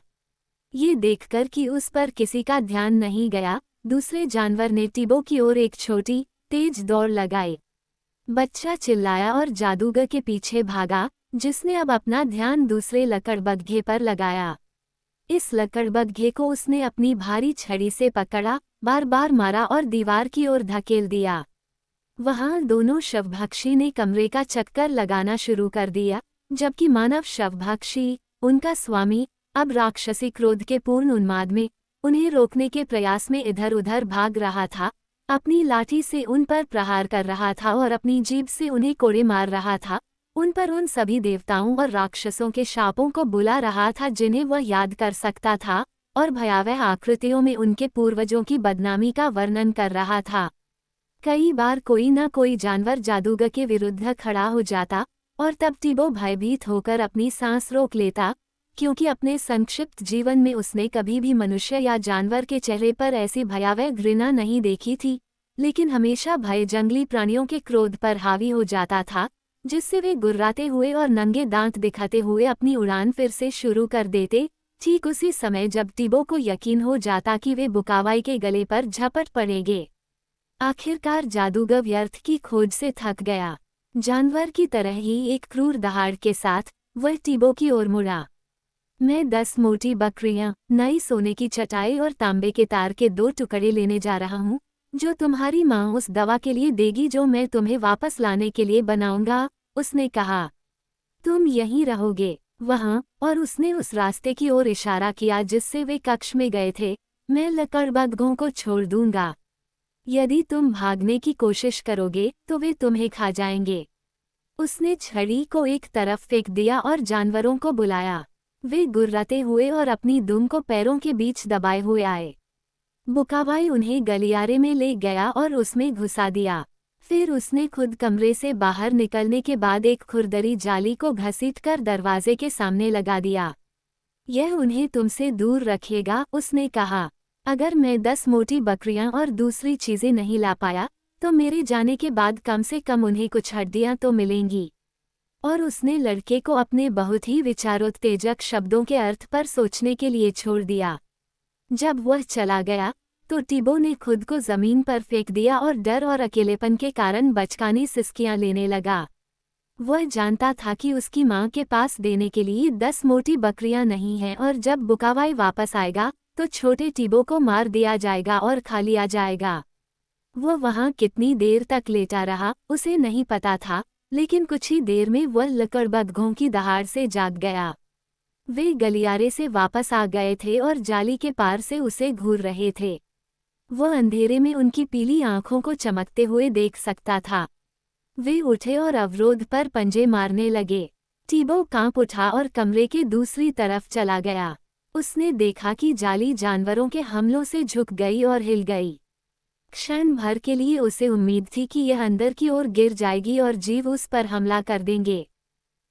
ये देखकर कि उस पर किसी का ध्यान नहीं गया, दूसरे जानवर ने टिबो की ओर एक छोटी, तेज दौड़ लगाई। बच्चा चिल्लाया और जादूगर के पीछे भागा, जिसने अब अपना ध्यान दूसरे लकड़बग्घे पर लगाया। इस लकड़बग्घे को उसने अपनी भारी छड़ी से पकड़ा, बार बार मारा और दीवार की ओर धकेल दिया। वहां दोनों शवभक्षी ने कमरे का चक्कर लगाना शुरू कर दिया, जबकि मानव शवभक्षी, उनका स्वामी, अब राक्षसी क्रोध के पूर्ण उन्माद में उन्हें रोकने के प्रयास में इधर उधर भाग रहा था, अपनी लाठी से उन पर प्रहार कर रहा था और अपनी जीभ से उन्हें कोड़े मार रहा था, उन पर उन सभी देवताओं और राक्षसों के शापों को बुला रहा था जिन्हें वह याद कर सकता था, और भयावह आकृतियों में उनके पूर्वजों की बदनामी का वर्णन कर रहा था। कई बार कोई न कोई जानवर जादूगर के विरुद्ध खड़ा हो जाता, और तब टिबो भयभीत होकर अपनी सांस रोक लेता, क्योंकि अपने संक्षिप्त जीवन में उसने कभी भी मनुष्य या जानवर के चेहरे पर ऐसी भयावह घृणा नहीं देखी थी, लेकिन हमेशा भय जंगली प्राणियों के क्रोध पर हावी हो जाता था, जिससे वे गुर्राते हुए और नंगे दांत दिखाते हुए अपनी उड़ान फिर से शुरू कर देते, ठीक उसी समय जब टिबो को यकीन हो जाता कि वे बुकावाई के गले पर झपट पड़ेंगे। आखिरकार जादूगर व्यर्थ की खोज से थक गया। जानवर की तरह ही एक क्रूर दहाड़ के साथ वह टिबो की ओर मुड़ा। मैं 10 मोटी बकरियां, नई सोने की चटाई और तांबे के तार के 2 टुकड़े लेने जा रहा हूँ, जो तुम्हारी माँ उस दवा के लिए देगी जो मैं तुम्हें वापस लाने के लिए बनाऊंगा, उसने कहा। तुम यहीं रहोगे, वहाँ, और उसने उस रास्ते की ओर इशारा किया जिससे वे कक्ष में गए थे। मैं लकड़बग्घों को छोड़ दूंगा। यदि तुम भागने की कोशिश करोगे तो वे तुम्हें खा जाएंगे। उसने छड़ी को एक तरफ फेंक दिया और जानवरों को बुलाया। वे गुर्राते हुए और अपनी दुम को पैरों के बीच दबाए हुए आए। बुकावाई उन्हें गलियारे में ले गया और उसमें घुसा दिया। फिर उसने खुद कमरे से बाहर निकलने के बाद एक खुरदरी जाली को घसीटकर दरवाजे के सामने लगा दिया। यह उन्हें तुमसे दूर रखेगा, उसने कहा। अगर मैं 10 मोटी बकरियां और दूसरी चीजें नहीं ला पाया, तो मेरे जाने के बाद कम से कम उन्हें कुछ हड्डियां तो मिलेंगी। और उसने लड़के को अपने बहुत ही विचारोत्तेजक शब्दों के अर्थ पर सोचने के लिए छोड़ दिया। जब वह चला गया, तो टिबो ने खुद को जमीन पर फेंक दिया और डर और अकेलेपन के कारण बचकानी सिसकियां लेने लगा। वह जानता था कि उसकी मां के पास देने के लिए 10 मोटी बकरियां नहीं हैं, और जब बुकावाई वापस आएगा तो छोटे टिबो को मार दिया जाएगा और खा लिया जाएगा। वह वहां कितनी देर तक लेटा रहा, उसे नहीं पता था, लेकिन कुछ ही देर में वह लकड़बग्घों की दहाड़ से जाग गया। वे गलियारे से वापस आ गए थे और जाली के पार से उसे घूर रहे थे। वह अंधेरे में उनकी पीली आंखों को चमकते हुए देख सकता था। वे उठे और अवरोध पर पंजे मारने लगे। टिबो कांप उठा और कमरे के दूसरी तरफ चला गया। उसने देखा कि जाली जानवरों के हमलों से झुक गई और हिल गई। क्षण भर के लिए उसे उम्मीद थी कि यह अंदर की ओर गिर जाएगी और जीव उस पर हमला कर देंगे।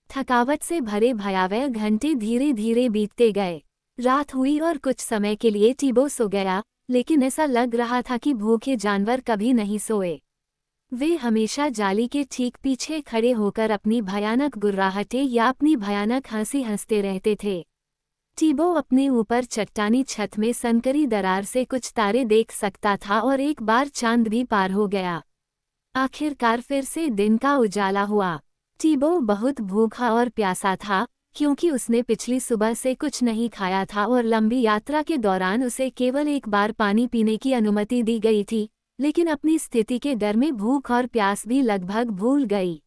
थकावट से भरे भयावह घंटे धीरे धीरे बीतते गए। रात हुई और कुछ समय के लिए टिबो सो गया, लेकिन ऐसा लग रहा था कि भूखे जानवर कभी नहीं सोए। वे हमेशा जाली के ठीक पीछे खड़े होकर अपनी भयानक गुर्राहटें या अपनी भयानक हंसी हंसते रहते थे। टिबो अपने ऊपर चट्टानी छत में संकरी दरार से कुछ तारे देख सकता था और एक बार चांद भी पार हो गया। आखिरकार फिर से दिन का उजाला हुआ। टिबो बहुत भूखा और प्यासा था, क्योंकि उसने पिछली सुबह से कुछ नहीं खाया था और लंबी यात्रा के दौरान उसे केवल एक बार पानी पीने की अनुमति दी गई थी, लेकिन अपनी स्थिति के डर में भूख और प्यास भी लगभग भूल गई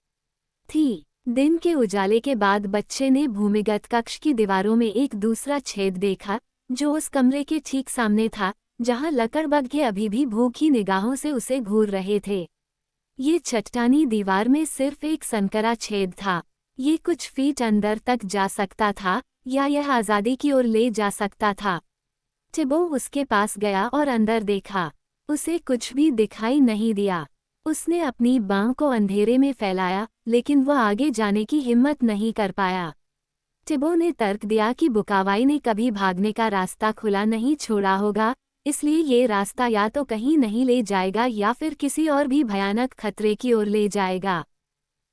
थी। दिन के उजाले के बाद बच्चे ने भूमिगत कक्ष की दीवारों में एक दूसरा छेद देखा, जो उस कमरे के ठीक सामने था, जहां लकड़बग्घे अभी भी भूखी निगाहों से उसे घूर रहे थे। ये चट्टानी दीवार में सिर्फ एक संकरा छेद था। ये कुछ फीट अंदर तक जा सकता था, या यह आज़ादी की ओर ले जा सकता था। टिबो उसके पास गया और अंदर देखा। उसे कुछ भी दिखाई नहीं दिया। उसने अपनी बांह को अंधेरे में फैलाया, लेकिन वह आगे जाने की हिम्मत नहीं कर पाया। टिबो ने तर्क दिया कि बुकावाई ने कभी भागने का रास्ता खुला नहीं छोड़ा होगा, इसलिए ये रास्ता या तो कहीं नहीं ले जाएगा या फिर किसी और भी भयानक खतरे की ओर ले जाएगा।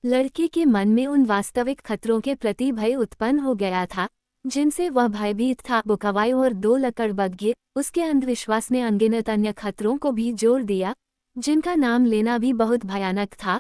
लड़के के मन में उन वास्तविक खतरों के प्रति भय उत्पन्न हो गया था जिनसे वह भयभीत था। बुकावाई और दो लकड़बग्घे, उसके अंधविश्वास ने अनगिनत अन्य खतरों को भी जोड़ दिया, जिनका नाम लेना भी बहुत भयानक था,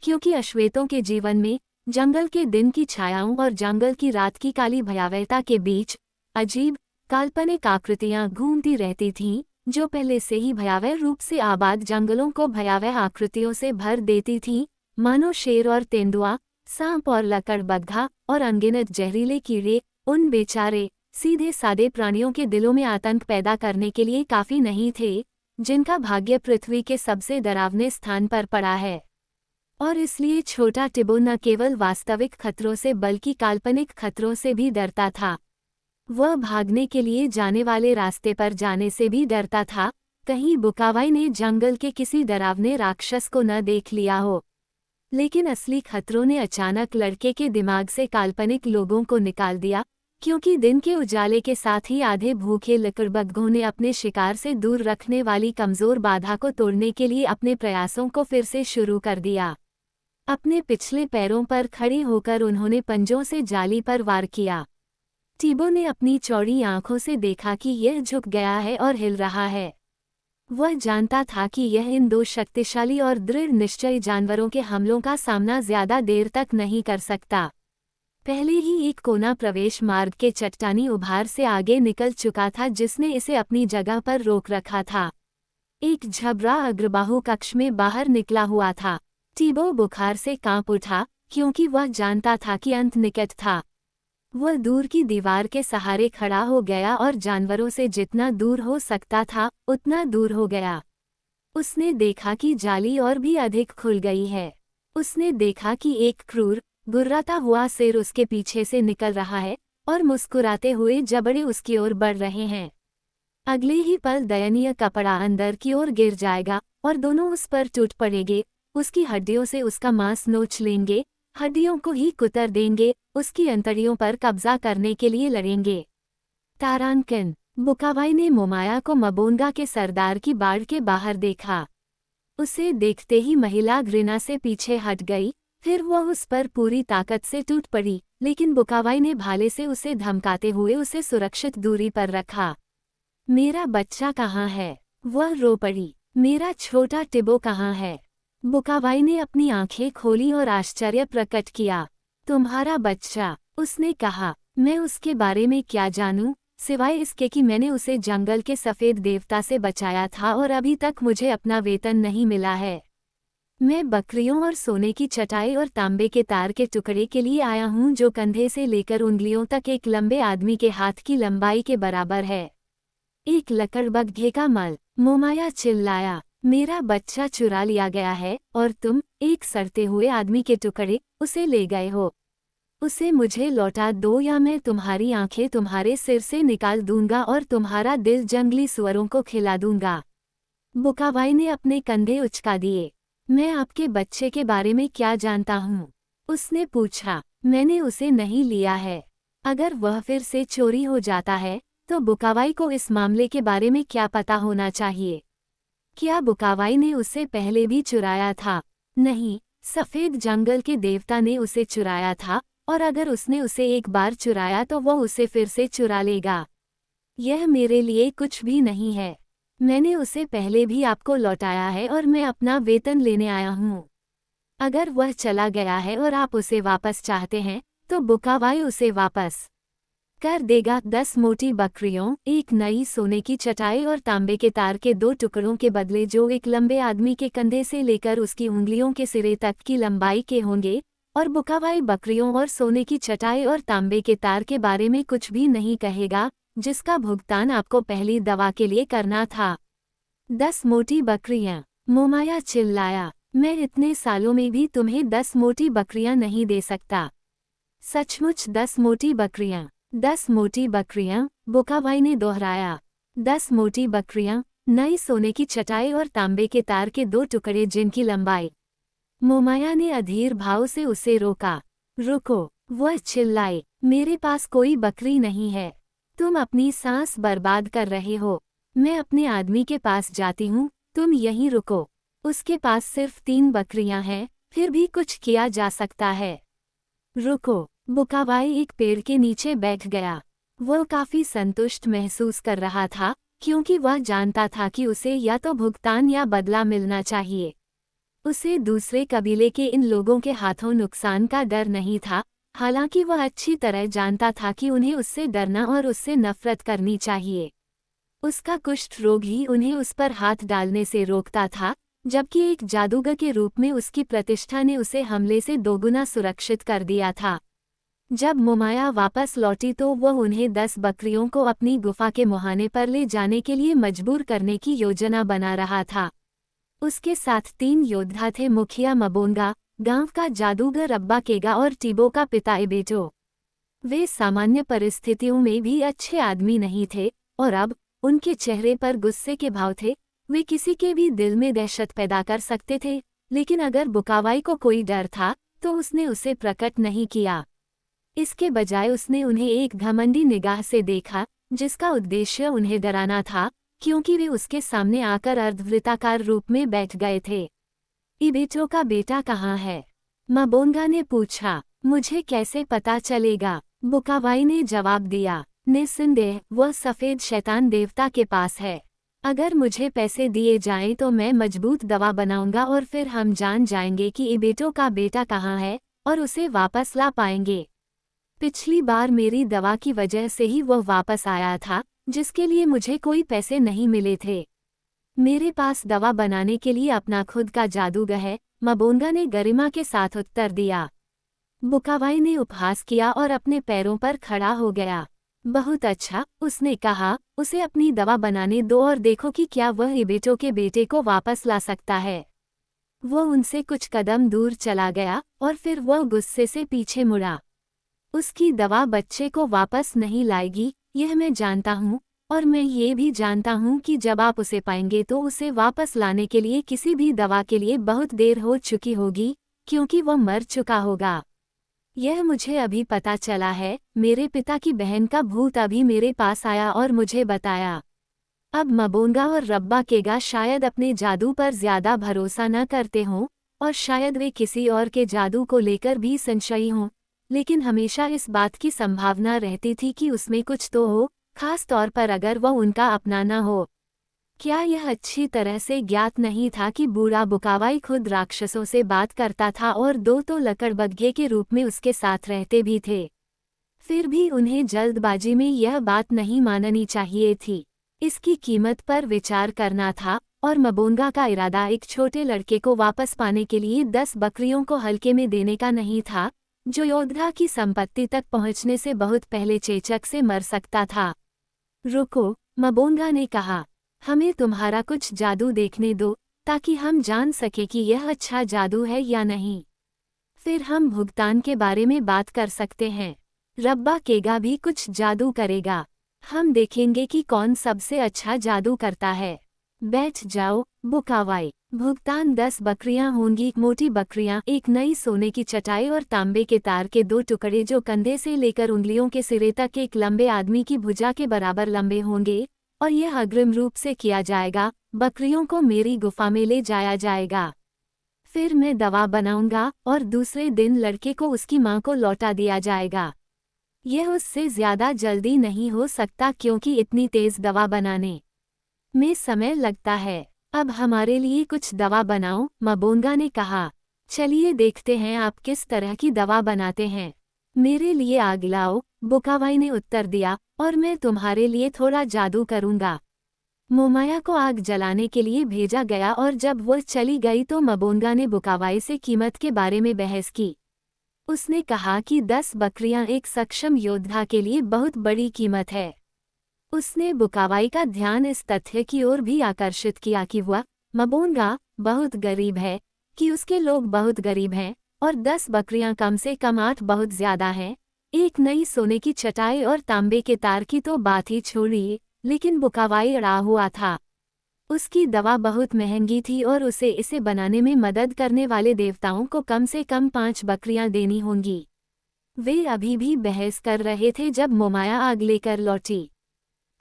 क्योंकि अश्वेतों के जीवन में जंगल के दिन की छायाओं और जंगल की रात की काली भयावहता के बीच अजीब काल्पनिक आकृतियां घूमती रहती थीं, जो पहले से ही भयावह रूप से आबाद जंगलों को भयावह आकृतियों से भर देती थीं, मानो शेर और तेंदुआ, सांप और लकड़बग्घा और अनगिनत जहरीले कीड़े उन बेचारे सीधे सादे प्राणियों के दिलों में आतंक पैदा करने के लिए काफी नहीं थे, जिनका भाग्य पृथ्वी के सबसे डरावने स्थान पर पड़ा है। और इसलिए छोटा टिबो न केवल वास्तविक खतरों से बल्कि काल्पनिक खतरों से भी डरता था। वह भागने के लिए जाने वाले रास्ते पर जाने से भी डरता था, कहीं बुकावाई ने जंगल के किसी डरावने राक्षस को न देख लिया हो। लेकिन असली खतरों ने अचानक लड़के के दिमाग से काल्पनिक लोगों को निकाल दिया, क्योंकि दिन के उजाले के साथ ही आधे भूखे लकड़बग्घों ने अपने शिकार से दूर रखने वाली कमजोर बाधा को तोड़ने के लिए अपने प्रयासों को फिर से शुरू कर दिया। अपने पिछले पैरों पर खड़े होकर उन्होंने पंजों से जाली पर वार किया। टिबो ने अपनी चौड़ी आंखों से देखा कि यह झुक गया है और हिल रहा है। वह जानता था कि यह इन दो शक्तिशाली और दृढ़ निश्चयी जानवरों के हमलों का सामना ज्यादा देर तक नहीं कर सकता। पहले ही एक कोना प्रवेश मार्ग के चट्टानी उभार से आगे निकल चुका था, जिसने इसे अपनी जगह पर रोक रखा था। एक झबरा अग्रबाहु कक्ष में बाहर निकला हुआ था। टिबो बुखार से कांप उठा, क्योंकि वह जानता था कि अंत निकट था। वह दूर की दीवार के सहारे खड़ा हो गया और जानवरों से जितना दूर हो सकता था उतना दूर हो गया। उसने देखा कि जाली और भी अधिक खुल गई है। उसने देखा कि एक क्रूर गुर्राता हुआ सिर उसके पीछे से निकल रहा है और मुस्कुराते हुए जबड़े उसकी ओर बढ़ रहे हैं। अगले ही पल दयनीय कपड़ा अंदर की ओर गिर जाएगा और दोनों उस पर टूट पड़ेंगे, उसकी हड्डियों से उसका मांस नोच लेंगे, हड्डियों को ही कुतर देंगे, उसकी अंतड़ियों पर कब्जा करने के लिए लड़ेंगे। तारांकिन। बुकावाई ने मोमाया को मबोंगा के सरदार की बाड़ के बाहर देखा। उसे देखते ही महिला घृणा से पीछे हट गई, फिर वह उस पर पूरी ताकत से टूट पड़ी, लेकिन बुकावाई ने भाले से उसे धमकाते हुए उसे सुरक्षित दूरी पर रखा। मेरा बच्चा कहाँ है? वह रो पड़ी। मेरा छोटा टिबो कहाँ है? बुकावाई ने अपनी आंखें खोली और आश्चर्य प्रकट किया। तुम्हारा बच्चा, उसने कहा। मैं उसके बारे में क्या जानूं, सिवाय इसके कि मैंने उसे जंगल के सफेद देवता से बचाया था और अभी तक मुझे अपना वेतन नहीं मिला है। मैं बकरियों और सोने की चटाई और तांबे के तार के टुकड़े के लिए आया हूं, जो कंधे से लेकर उंगलियों तक एक लंबे आदमी के हाथ की लंबाई के बराबर है। एक लकड़बग्घे का मल। मोमाया चिल्लाया। मेरा बच्चा चुरा लिया गया है और तुम, एक सड़ते हुए आदमी के टुकड़े, उसे ले गए हो। उसे मुझे लौटा दो या मैं तुम्हारी आंखें तुम्हारे सिर से निकाल दूंगा और तुम्हारा दिल जंगली सुअरों को खिला दूंगा। बुकावाई ने अपने कंधे उचका दिए। मैं आपके बच्चे के बारे में क्या जानता हूँ? उसने पूछा। मैंने उसे नहीं लिया है। अगर वह फिर से चोरी हो जाता है तो बुकावाई को इस मामले के बारे में क्या पता होना चाहिए? क्या बुकावाई ने उसे पहले भी चुराया था? नहीं, सफेद जंगल के देवता ने उसे चुराया था, और अगर उसने उसे एक बार चुराया तो वह उसे फिर से चुरा लेगा। यह मेरे लिए कुछ भी नहीं है। मैंने उसे पहले भी आपको लौटाया है और मैं अपना वेतन लेने आया हूँ। अगर वह चला गया है और आप उसे वापस चाहते हैं तो बुकावाई उसे वापस कर देगा। 10 मोटी बकरियों, एक नई सोने की चटाई और तांबे के तार के 2 टुकड़ों के बदले, जो एक लंबे आदमी के कंधे से लेकर उसकी उंगलियों के सिरे तक की लंबाई के होंगे। और बुकावाई बकरियों और सोने की चटाई और तांबे के तार के बारे में कुछ भी नहीं कहेगा, जिसका भुगतान आपको पहली दवा के लिए करना था। 10 मोटी बकरियां। मोमाया चिल्लाया। मैं इतने सालों में भी तुम्हें 10 मोटी बकरियां नहीं दे सकता। सचमुच 10 मोटी बकरियां। 10 मोटी बकरियां, बुकावाई ने दोहराया। 10 मोटी बकरियां, नई सोने की चटाई और तांबे के तार के 2 टुकड़े जिनकी लंबाई। मोमाया ने अधीर भाव से उसे रोका। रुको, वह चिल्लाई। मेरे पास कोई बकरी नहीं है। तुम अपनी सांस बर्बाद कर रहे हो। मैं अपने आदमी के पास जाती हूँ, तुम यहीं रुको। उसके पास सिर्फ 3 बकरियां हैं, फिर भी कुछ किया जा सकता है। रुको। बुकावाई एक पेड़ के नीचे बैठ गया। वह काफी संतुष्ट महसूस कर रहा था, क्योंकि वह जानता था कि उसे या तो भुगतान या बदला मिलना चाहिए। उसे दूसरे कबीले के इन लोगों के हाथों नुकसान का डर नहीं था, हालांकि वह अच्छी तरह जानता था कि उन्हें उससे डरना और उससे नफरत करनी चाहिए। उसका कुष्ठ रोग ही उन्हें उस पर हाथ डालने से रोकता था, जबकि एक जादूगर के रूप में उसकी प्रतिष्ठा ने उसे हमले से दोगुना सुरक्षित कर दिया था। जब मोमाया वापस लौटी तो वह उन्हें 10 बकरियों को अपनी गुफा के मुहाने पर ले जाने के लिए मजबूर करने की योजना बना रहा था। उसके साथ 3 योद्धा थे, मुखिया मबोंगा, गांव का जादूगर अब्बा केगा और टीबो का पिता इबेटो। वे सामान्य परिस्थितियों में भी अच्छे आदमी नहीं थे, और अब उनके चेहरे पर गुस्से के भाव थे। वे किसी के भी दिल में दहशत पैदा कर सकते थे, लेकिन अगर बुकावाई को कोई डर था तो उसने उसे प्रकट नहीं किया। इसके बजाय उसने उन्हें एक घमंडी निगाह से देखा, जिसका उद्देश्य उन्हें डराना था, क्योंकि वे उसके सामने आकर अर्धवृत्ताकार रूप में बैठ गए थे। इबेटो का बेटा कहाँ है? मबोंगा ने पूछा। मुझे कैसे पता चलेगा? बुकावाई ने जवाब दिया। निस्संदेह वह सफ़ेद शैतान देवता के पास है। अगर मुझे पैसे दिए जाएं तो मैं मजबूत दवा बनाऊंगा और फिर हम जान जाएंगे कि इबेटो का बेटा कहाँ है और उसे वापस ला पाएंगे। पिछली बार मेरी दवा की वजह से ही वह वापस आया था, जिसके लिए मुझे कोई पैसे नहीं मिले थे। मेरे पास दवा बनाने के लिए अपना खुद का जादूगर है, मबोंगा ने गरिमा के साथ उत्तर दिया। बुकावाई ने उपहास किया और अपने पैरों पर खड़ा हो गया। बहुत अच्छा, उसने कहा, उसे अपनी दवा बनाने दो और देखो कि क्या वह इबेटो के बेटे को वापस ला सकता है। वह उनसे कुछ कदम दूर चला गया और फिर वह गुस्से से पीछे मुड़ा। उसकी दवा बच्चे को वापस नहीं लाएगी, यह मैं जानता हूँ, और मैं ये भी जानता हूँ कि जब आप उसे पाएंगे तो उसे वापस लाने के लिए किसी भी दवा के लिए बहुत देर हो चुकी होगी, क्योंकि वह मर चुका होगा। यह मुझे अभी पता चला है। मेरे पिता की बहन का भूत अभी मेरे पास आया और मुझे बताया। अब मबोंगा और रब्बा केगा शायद अपने जादू पर ज्यादा भरोसा न करते हों, और शायद वे किसी और के जादू को लेकर भी संशयी हों, लेकिन हमेशा इस बात की संभावना रहती थी कि उसमें कुछ तो हो, खास तौर पर अगर वह उनका अपना न हो। क्या यह अच्छी तरह से ज्ञात नहीं था कि बूढ़ा बुकावाई खुद राक्षसों से बात करता था और 2 तो लकड़बग्घे के रूप में उसके साथ रहते भी थे। फिर भी उन्हें जल्दबाजी में यह बात नहीं माननी चाहिए थी। इसकी कीमत पर विचार करना था, और मबोंगा का इरादा एक छोटे लड़के को वापस पाने के लिए 10 बकरियों को हल्के में देने का नहीं था, जो योद्धा की संपत्ति तक पहुंचने से बहुत पहले चेचक से मर सकता था। रुको, मबोंगा ने कहा, हमें तुम्हारा कुछ जादू देखने दो, ताकि हम जान सके कि यह अच्छा जादू है या नहीं। फिर हम भुगतान के बारे में बात कर सकते हैं। रब्बा केगा भी कुछ जादू करेगा। हम देखेंगे कि कौन सबसे अच्छा जादू करता है। बैठ जाओ, बुकावाई। भुगतान 10 बकरियां होंगी। मोटी बकरियां, एक नई सोने की चटाई और तांबे के तार के 2 टुकड़े जो कंधे से लेकर उंगलियों के सिरे तक एक लंबे आदमी की भुजा के बराबर लंबे होंगे, और यह अग्रिम रूप से किया जाएगा। बकरियों को मेरी गुफा में ले जाया जाएगा। फिर मैं दवा बनाऊंगा और दूसरे दिन लड़के को उसकी मां को लौटा दिया जाएगा। यह उससे ज्यादा जल्दी नहीं हो सकता, क्योंकि इतनी तेज दवा बनाने में समय लगता है। अब हमारे लिए कुछ दवा बनाओ, मबोंगा ने कहा। चलिए देखते हैं आप किस तरह की दवा बनाते हैं। मेरे लिए आग लाओ, बुकावाई ने उत्तर दिया, और मैं तुम्हारे लिए थोड़ा जादू करूंगा। मोमाया को आग जलाने के लिए भेजा गया, और जब वह चली गई तो मबोंगा ने बुकावाई से कीमत के बारे में बहस की। उसने कहा कि 10 बकरियां एक सक्षम योद्धा के लिए बहुत बड़ी कीमत है। उसने बुकावाई का ध्यान इस तथ्य की ओर भी आकर्षित किया कि वह, मबोंगा, बहुत गरीब है, कि उसके लोग बहुत गरीब हैं, और 10 बकरियां कम से कम 8 बहुत ज्यादा हैं। एक नई सोने की चटाई और तांबे के तार की तो बात ही छोड़िए, लेकिन बुकावाई अड़ा हुआ था। उसकी दवा बहुत महंगी थी और उसे इसे बनाने में मदद करने वाले देवताओं को कम से कम 5 बकरियां देनी होंगी। वे अभी भी बहस कर रहे थे जब मोमाया आग लेकर लौटी।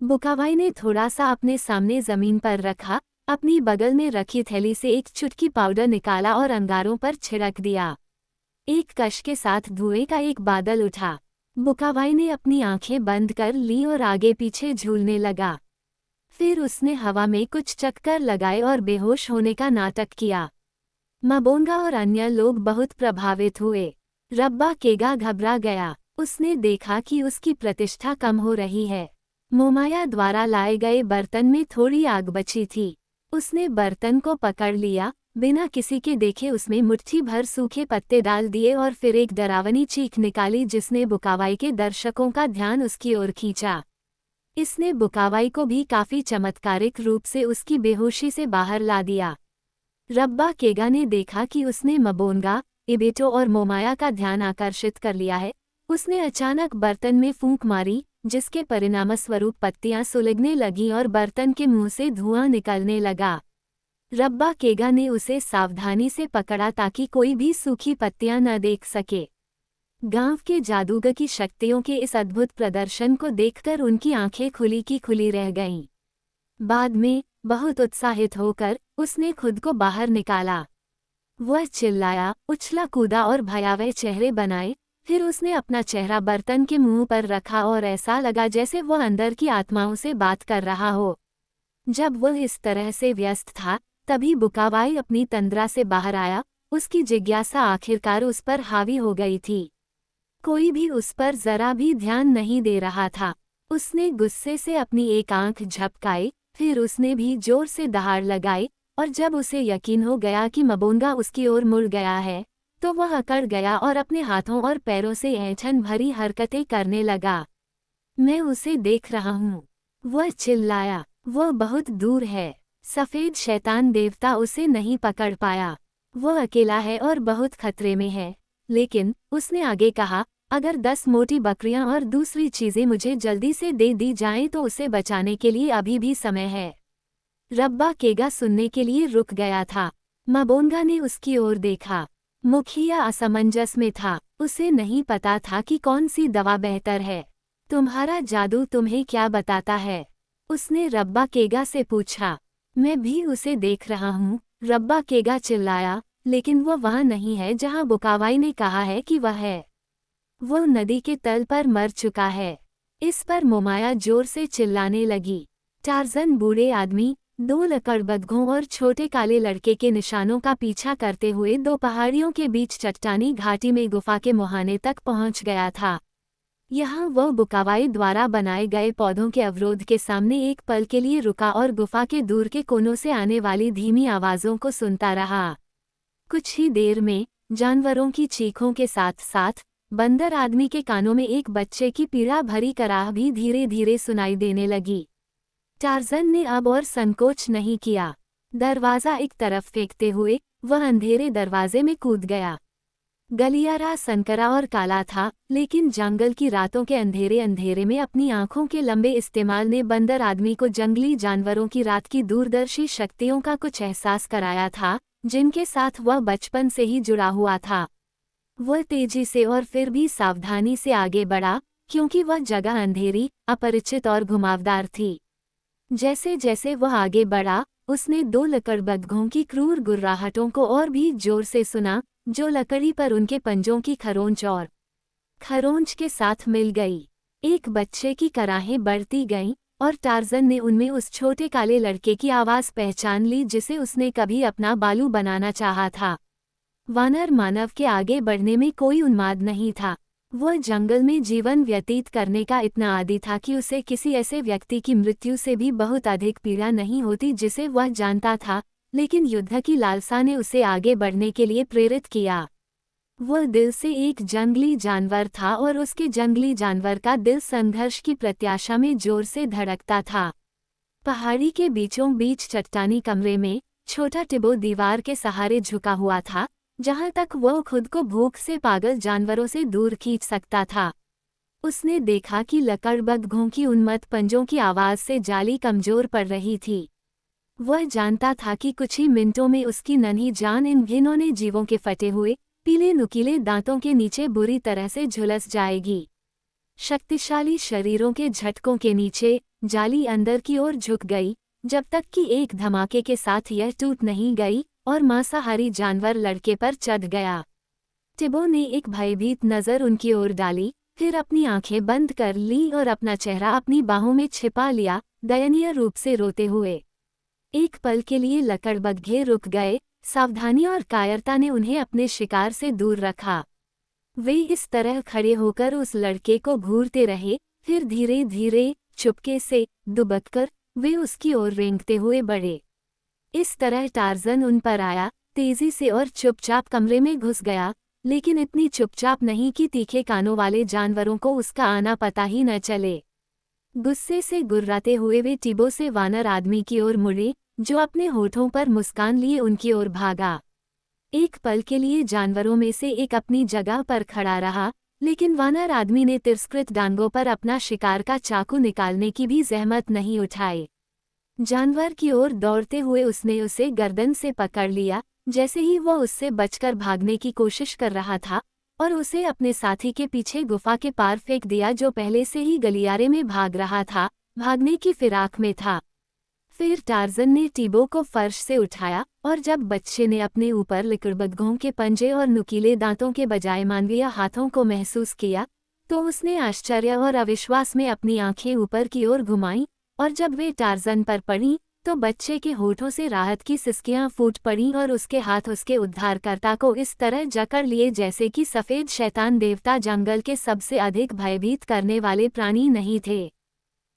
बुकावाई ने थोड़ा सा अपने सामने जमीन पर रखा, अपनी बगल में रखी थैली से एक चुटकी पाउडर निकाला और अंगारों पर छिड़क दिया। एक कश के साथ धुएं का एक बादल उठा। बुकावाई ने अपनी आंखें बंद कर ली और आगे पीछे झूलने लगा। फिर उसने हवा में कुछ चक्कर लगाए और बेहोश होने का नाटक किया। मबोंगा और अन्य लोग बहुत प्रभावित हुए। रब्बा केगा घबरा गया। उसने देखा कि उसकी प्रतिष्ठा कम हो रही है। मोमाया द्वारा लाए गए बर्तन में थोड़ी आग बची थी। उसने बर्तन को पकड़ लिया, बिना किसी के देखे उसमें मुट्ठी भर सूखे पत्ते डाल दिए और फिर एक डरावनी चीख निकाली जिसने बुकावाई के दर्शकों का ध्यान उसकी ओर खींचा। इसने बुकावाई को भी काफी चमत्कारिक रूप से उसकी बेहोशी से बाहर ला दिया। रब्बा केगा ने देखा कि उसने मबोंगा, इबेटो और मोमाया का ध्यान आकर्षित कर लिया है। उसने अचानक बर्तन में फूंक मारी, जिसके परिणामस्वरूप पत्तियां सुलगने लगीं और बर्तन के मुंह से धुआं निकलने लगा। रब्बा केगा ने उसे सावधानी से पकड़ा ताकि कोई भी सूखी पत्तियां न देख सके। गांव के जादूगर की शक्तियों के इस अद्भुत प्रदर्शन को देखकर उनकी आंखें खुली की खुली रह गईं। बाद में, बहुत उत्साहित होकर, उसने खुद को बाहर निकाला। वह चिल्लाया, उछला कूदा और भयावह चेहरे बनाए। फिर उसने अपना चेहरा बर्तन के मुंह पर रखा और ऐसा लगा जैसे वह अंदर की आत्माओं से बात कर रहा हो। जब वह इस तरह से व्यस्त था, तभी बुकावाई अपनी तंद्रा से बाहर आया। उसकी जिज्ञासा आखिरकार उस पर हावी हो गई थी। कोई भी उस पर जरा भी ध्यान नहीं दे रहा था। उसने गुस्से से अपनी एक आंख झपकाई, फिर उसने भी जोर से दहाड़ लगाई, और जब उसे यकीन हो गया कि मबोंगा उसकी ओर मुड़ गया है, तो वह अकड़ गया और अपने हाथों और पैरों से ऐंठन भरी हरकतें करने लगा। मैं उसे देख रहा हूँ, वह चिल्लाया। वह बहुत दूर है। सफेद शैतान देवता उसे नहीं पकड़ पाया। वह अकेला है और बहुत खतरे में है। लेकिन, उसने आगे कहा, अगर 10 मोटी बकरियां और दूसरी चीजें मुझे जल्दी से दे दी जाएं तो उसे बचाने के लिए अभी भी समय है। रब्बा केगा सुनने के लिए रुक गया था। मबोंगा ने उसकी ओर देखा। मुखिया असमंजस में था। उसे नहीं पता था कि कौन सी दवा बेहतर है। तुम्हारा जादू तुम्हें क्या बताता है? उसने रब्बा केगा से पूछा। मैं भी उसे देख रहा हूँ, रब्बा केगा चिल्लाया, लेकिन वह वहाँ नहीं है जहाँ बुकावाई ने कहा है कि वह है। वह नदी के तल पर मर चुका है। इस पर मोमाया जोर से चिल्लाने लगी। टार्जन बूढ़े आदमी, 2 लकड़बग्घों और छोटे काले लड़के के निशानों का पीछा करते हुए 2 पहाड़ियों के बीच चट्टानी घाटी में गुफा के मुहाने तक पहुंच गया था। यहाँ वह बुकावाई द्वारा बनाए गए पौधों के अवरोध के सामने एक पल के लिए रुका और गुफा के दूर के कोनों से आने वाली धीमी आवाज़ों को सुनता रहा। कुछ ही देर में, जानवरों की चीखों के साथ साथ, बंदर आदमी के कानों में एक बच्चे की पीड़ा भरी कराह भी धीरे धीरे सुनाई देने लगी। टार्जन ने अब और संकोच नहीं किया। दरवाज़ा एक तरफ फेंकते हुए, वह अंधेरे दरवाजे में कूद गया। गलियारा संकरा और काला था, लेकिन जंगल की रातों के अंधेरे अंधेरे में अपनी आंखों के लंबे इस्तेमाल ने बंदर आदमी को जंगली जानवरों की रात की दूरदर्शी शक्तियों का कुछ एहसास कराया था, जिनके साथ वह बचपन से ही जुड़ा हुआ था। वह तेजी से और फिर भी सावधानी से आगे बढ़ा, क्योंकि वह जगह अंधेरी, अपरिचित और घुमावदार थी। जैसे जैसे वह आगे बढ़ा, उसने 2 लकड़बग्घों की क्रूर गुर्राहटों को और भी जोर से सुना, जो लकड़ी पर उनके पंजों की खरोंच और खरोंच के साथ मिल गई। एक बच्चे की कराहें बढ़ती गईं, और टार्जन ने उनमें उस छोटे काले लड़के की आवाज़ पहचान ली जिसे उसने कभी अपना बालू बनाना चाहा था। वानर मानव के आगे बढ़ने में कोई उन्माद नहीं था। वह जंगल में जीवन व्यतीत करने का इतना आदी था कि उसे किसी ऐसे व्यक्ति की मृत्यु से भी बहुत अधिक पीड़ा नहीं होती जिसे वह जानता था, लेकिन युद्ध की लालसा ने उसे आगे बढ़ने के लिए प्रेरित किया। वह दिल से एक जंगली जानवर था और उसके जंगली जानवर का दिल संघर्ष की प्रत्याशा में जोर से धड़कता था। पहाड़ी के बीचों बीच चट्टानी कमरे में, छोटा टिबो दीवार के सहारे झुका हुआ था, जहां तक वह खुद को भूख से पागल जानवरों से दूर खींच सकता था। उसने देखा कि लकड़बग्घों की उन्मत्त पंजों की आवाज़ से जाली कमजोर पड़ रही थी। वह जानता था कि कुछ ही मिनटों में उसकी नन्ही जान इन घिनौने जीवों के फटे हुए, पीले नुकीले दांतों के नीचे बुरी तरह से झुलस जाएगी। शक्तिशाली शरीरों के झटकों के नीचे, जाली अंदर की ओर झुक गई, जब तक कि एक धमाके के साथ यह टूट नहीं गई और मांसाहारी जानवर लड़के पर चढ़ गया। टिबो ने एक भयभीत नज़र उनकी ओर डाली, फिर अपनी आंखें बंद कर ली और अपना चेहरा अपनी बाहों में छिपा लिया, दयनीय रूप से रोते हुए। एक पल के लिए लकड़बग्घे रुक गए, सावधानी और कायरता ने उन्हें अपने शिकार से दूर रखा। वे इस तरह खड़े होकर उस लड़के को घूरते रहे, फिर धीरे धीरे, चुपके से, दुबककर, वे उसकी ओर रेंगते हुए बढ़े। इस तरह टार्ज़न उन पर आया, तेजी से और चुपचाप कमरे में घुस गया, लेकिन इतनी चुपचाप नहीं कि तीखे कानों वाले जानवरों को उसका आना पता ही न चले। गुस्से से गुर्राते हुए वे टिबो से वानर आदमी की ओर मुड़े, जो अपने होठों पर मुस्कान लिए उनकी ओर भागा। एक पल के लिए जानवरों में से एक अपनी जगह पर खड़ा रहा, लेकिन वानर आदमी ने तिरस्कृत डांगों पर अपना शिकार का चाकू निकालने की भी जहमत नहीं उठाई। जानवर की ओर दौड़ते हुए उसने उसे गर्दन से पकड़ लिया, जैसे ही वह उससे बचकर भागने की कोशिश कर रहा था, और उसे अपने साथी के पीछे गुफा के पार फेंक दिया, जो पहले से ही गलियारे में भाग रहा था, भागने की फिराक में था। फिर टार्ज़न ने टिबो को फर्श से उठाया, और जब बच्चे ने अपने ऊपर लकड़बग्घों के पंजे और नुकीले दांतों के बजाय मानवीय हाथों को महसूस किया, तो उसने आश्चर्य और अविश्वास में अपनी आंखें ऊपर की ओर घुमाईं, और जब वे टार्ज़न पर पड़ीं, तो बच्चे के होठों से राहत की सिसकियां फूट पड़ीं और उसके हाथ उसके उद्धारकर्ता को इस तरह जकड़ लिए जैसे कि सफ़ेद शैतान देवता जंगल के सबसे अधिक भयभीत करने वाले प्राणी नहीं थे।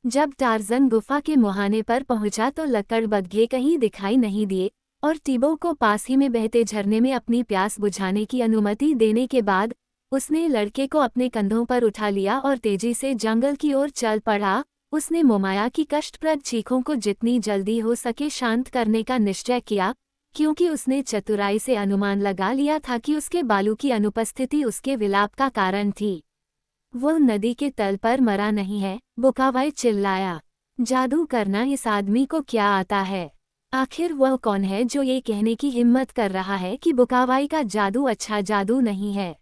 जब टार्ज़न गुफा के मुहाने पर पहुंचा तो लकड़बग्घे कहीं दिखाई नहीं दिए, और टिबो को पास ही में बहते झरने में अपनी प्यास बुझाने की अनुमति देने के बाद उसने लड़के को अपने कंधों पर उठा लिया और तेजी से जंगल की ओर चल पड़ा। उसने मोमाया की कष्टप्रद चीखों को जितनी जल्दी हो सके शांत करने का निश्चय किया, क्योंकि उसने चतुराई से अनुमान लगा लिया था कि उसके बालू की अनुपस्थिति उसके विलाप का कारण थी। वो नदी के तल पर मरा नहीं है, बुकावाई चिल्लाया। जादू करना इस आदमी को क्या आता है? आखिर वह कौन है जो ये कहने की हिम्मत कर रहा है कि बुकावाई का जादू अच्छा जादू नहीं है?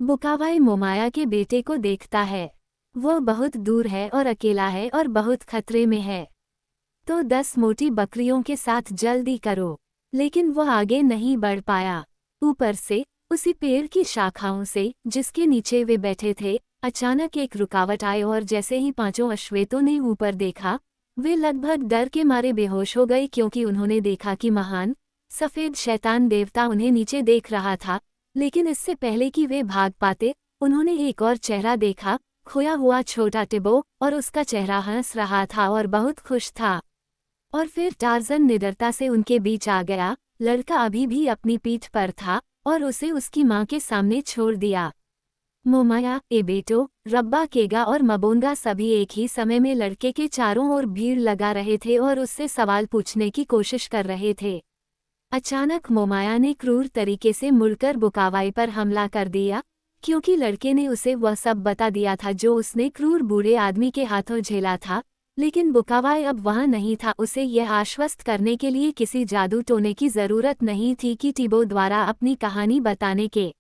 बुकावाई मोमाया के बेटे को देखता है। वो बहुत दूर है और अकेला है और बहुत खतरे में है। तो 10 मोटी बकरियों के साथ जल्दी करो। लेकिन वह आगे नहीं बढ़ पाया। ऊपर से, उसी पेड़ की शाखाओं से, जिसके नीचे वे बैठे थे, अचानक एक रुकावट आई और जैसे ही पांचों अश्वेतों ने ऊपर देखा, वे लगभग डर के मारे बेहोश हो गए, क्योंकि उन्होंने देखा कि महान, सफ़ेद शैतान देवता उन्हें नीचे देख रहा था। लेकिन इससे पहले कि वे भाग पाते, उन्होंने एक और चेहरा देखा, खोया हुआ छोटा टिबो, और उसका चेहरा हंस रहा था और बहुत खुश था। और फिर टार्ज़न निडरता से उनके बीच आ गया। लड़का अभी भी अपनी पीठ पर था और उसे उसकी मां के सामने छोड़ दिया। मोमाया, एबेटो, रब्बा केगा और मबोंगा सभी एक ही समय में लड़के के चारों ओर भीड़ लगा रहे थे और उससे सवाल पूछने की कोशिश कर रहे थे। अचानक मोमाया ने क्रूर तरीके से मुड़कर बुकावाई पर हमला कर दिया, क्योंकि लड़के ने उसे वह सब बता दिया था जो उसने क्रूर बूढ़े आदमी के हाथों झेला था। लेकिन बुकावाई अब वहां नहीं था। उसे यह आश्वस्त करने के लिए किसी जादू टोने की जरूरत नहीं थी कि टिबो द्वारा अपनी कहानी बताने के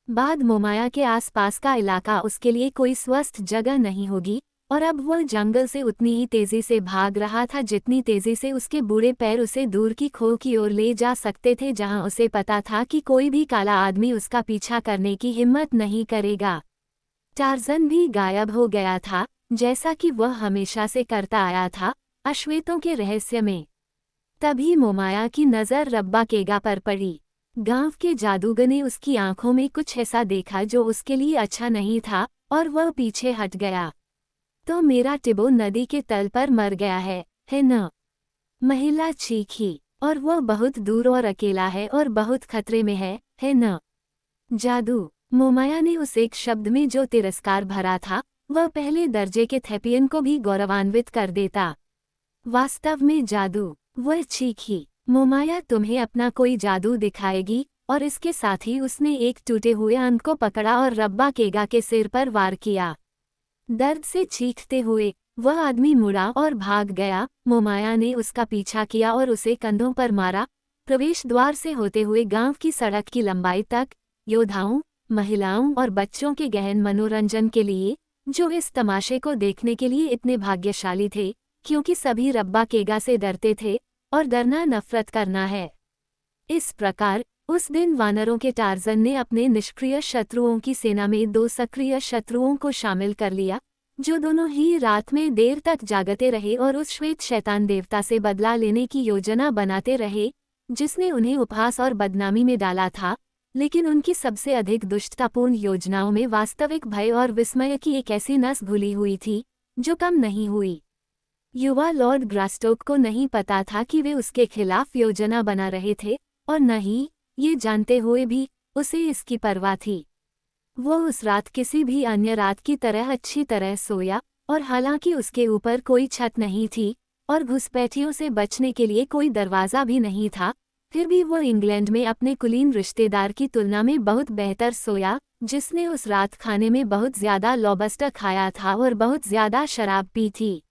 बाद मोमाया के आसपास का इलाका उसके लिए कोई स्वस्थ जगह नहीं होगी, और अब वह जंगल से उतनी ही तेजी से भाग रहा था जितनी तेजी से उसके बूढ़े पैर उसे दूर की खो की ओर ले जा सकते थे, जहां उसे पता था कि कोई भी काला आदमी उसका पीछा करने की हिम्मत नहीं करेगा। टार्ज़न भी गायब हो गया था, जैसा कि वह हमेशा से करता आया था, अश्वेतों के रहस्य में। तभी मोमाया की नज़र रब्बा केगा पर पड़ी। गांव के जादूगर ने उसकी आंखों में कुछ ऐसा देखा जो उसके लिए अच्छा नहीं था, और वह पीछे हट गया। तो मेरा टिबो नदी के तल पर मर गया है न? महिला चीखी। और वह बहुत दूर और अकेला है और बहुत खतरे में है न? जादू। मोमाया ने उस एक शब्द में जो तिरस्कार भरा था, वह पहले दर्जे के थेपियन को भी गौरवान्वित कर देता। वास्तव में जादू। वह चीखी। मोमाया तुम्हें अपना कोई जादू दिखाएगी, और इसके साथ ही उसने एक टूटे हुए अंक को पकड़ा और रब्बा केगा के सिर पर वार किया। दर्द से चीखते हुए वह आदमी मुड़ा और भाग गया। मोमाया ने उसका पीछा किया और उसे कंधों पर मारा, प्रवेश द्वार से होते हुए गांव की सड़क की लंबाई तक, योद्धाओं, महिलाओं और बच्चों के गहन मनोरंजन के लिए, जो इस तमाशे को देखने के लिए इतने भाग्यशाली थे, क्योंकि सभी रब्बा केगा से डरते थे, और डरना नफरत करना है। इस प्रकार उस दिन वानरों के टार्जन ने अपने निष्क्रिय शत्रुओं की सेना में 2 सक्रिय शत्रुओं को शामिल कर लिया, जो दोनों ही रात में देर तक जागते रहे और उस श्वेत शैतान देवता से बदला लेने की योजना बनाते रहे, जिसने उन्हें उपहास और बदनामी में डाला था। लेकिन उनकी सबसे अधिक दुष्टतापूर्ण योजनाओं में वास्तविक भय और विस्मय की एक ऐसी नस घुली हुई थी, जो कम नहीं हुई। युवा लॉर्ड ग्रास्टोक को नहीं पता था कि वे उसके खिलाफ योजना बना रहे थे, और न ही, ये जानते हुए भी, उसे इसकी परवाह थी। वो उस रात किसी भी अन्य रात की तरह अच्छी तरह सोया, और हालांकि उसके ऊपर कोई छत नहीं थी, और घुसपैठियों से बचने के लिए कोई दरवाज़ा भी नहीं था, फिर भी वो इंग्लैंड में अपने कुलीन रिश्तेदार की तुलना में बहुत बेहतर सोया, जिसने उस रात खाने में बहुत ज़्यादा लॉबस्टर खाया था और बहुत ज़्यादा शराब पी थी।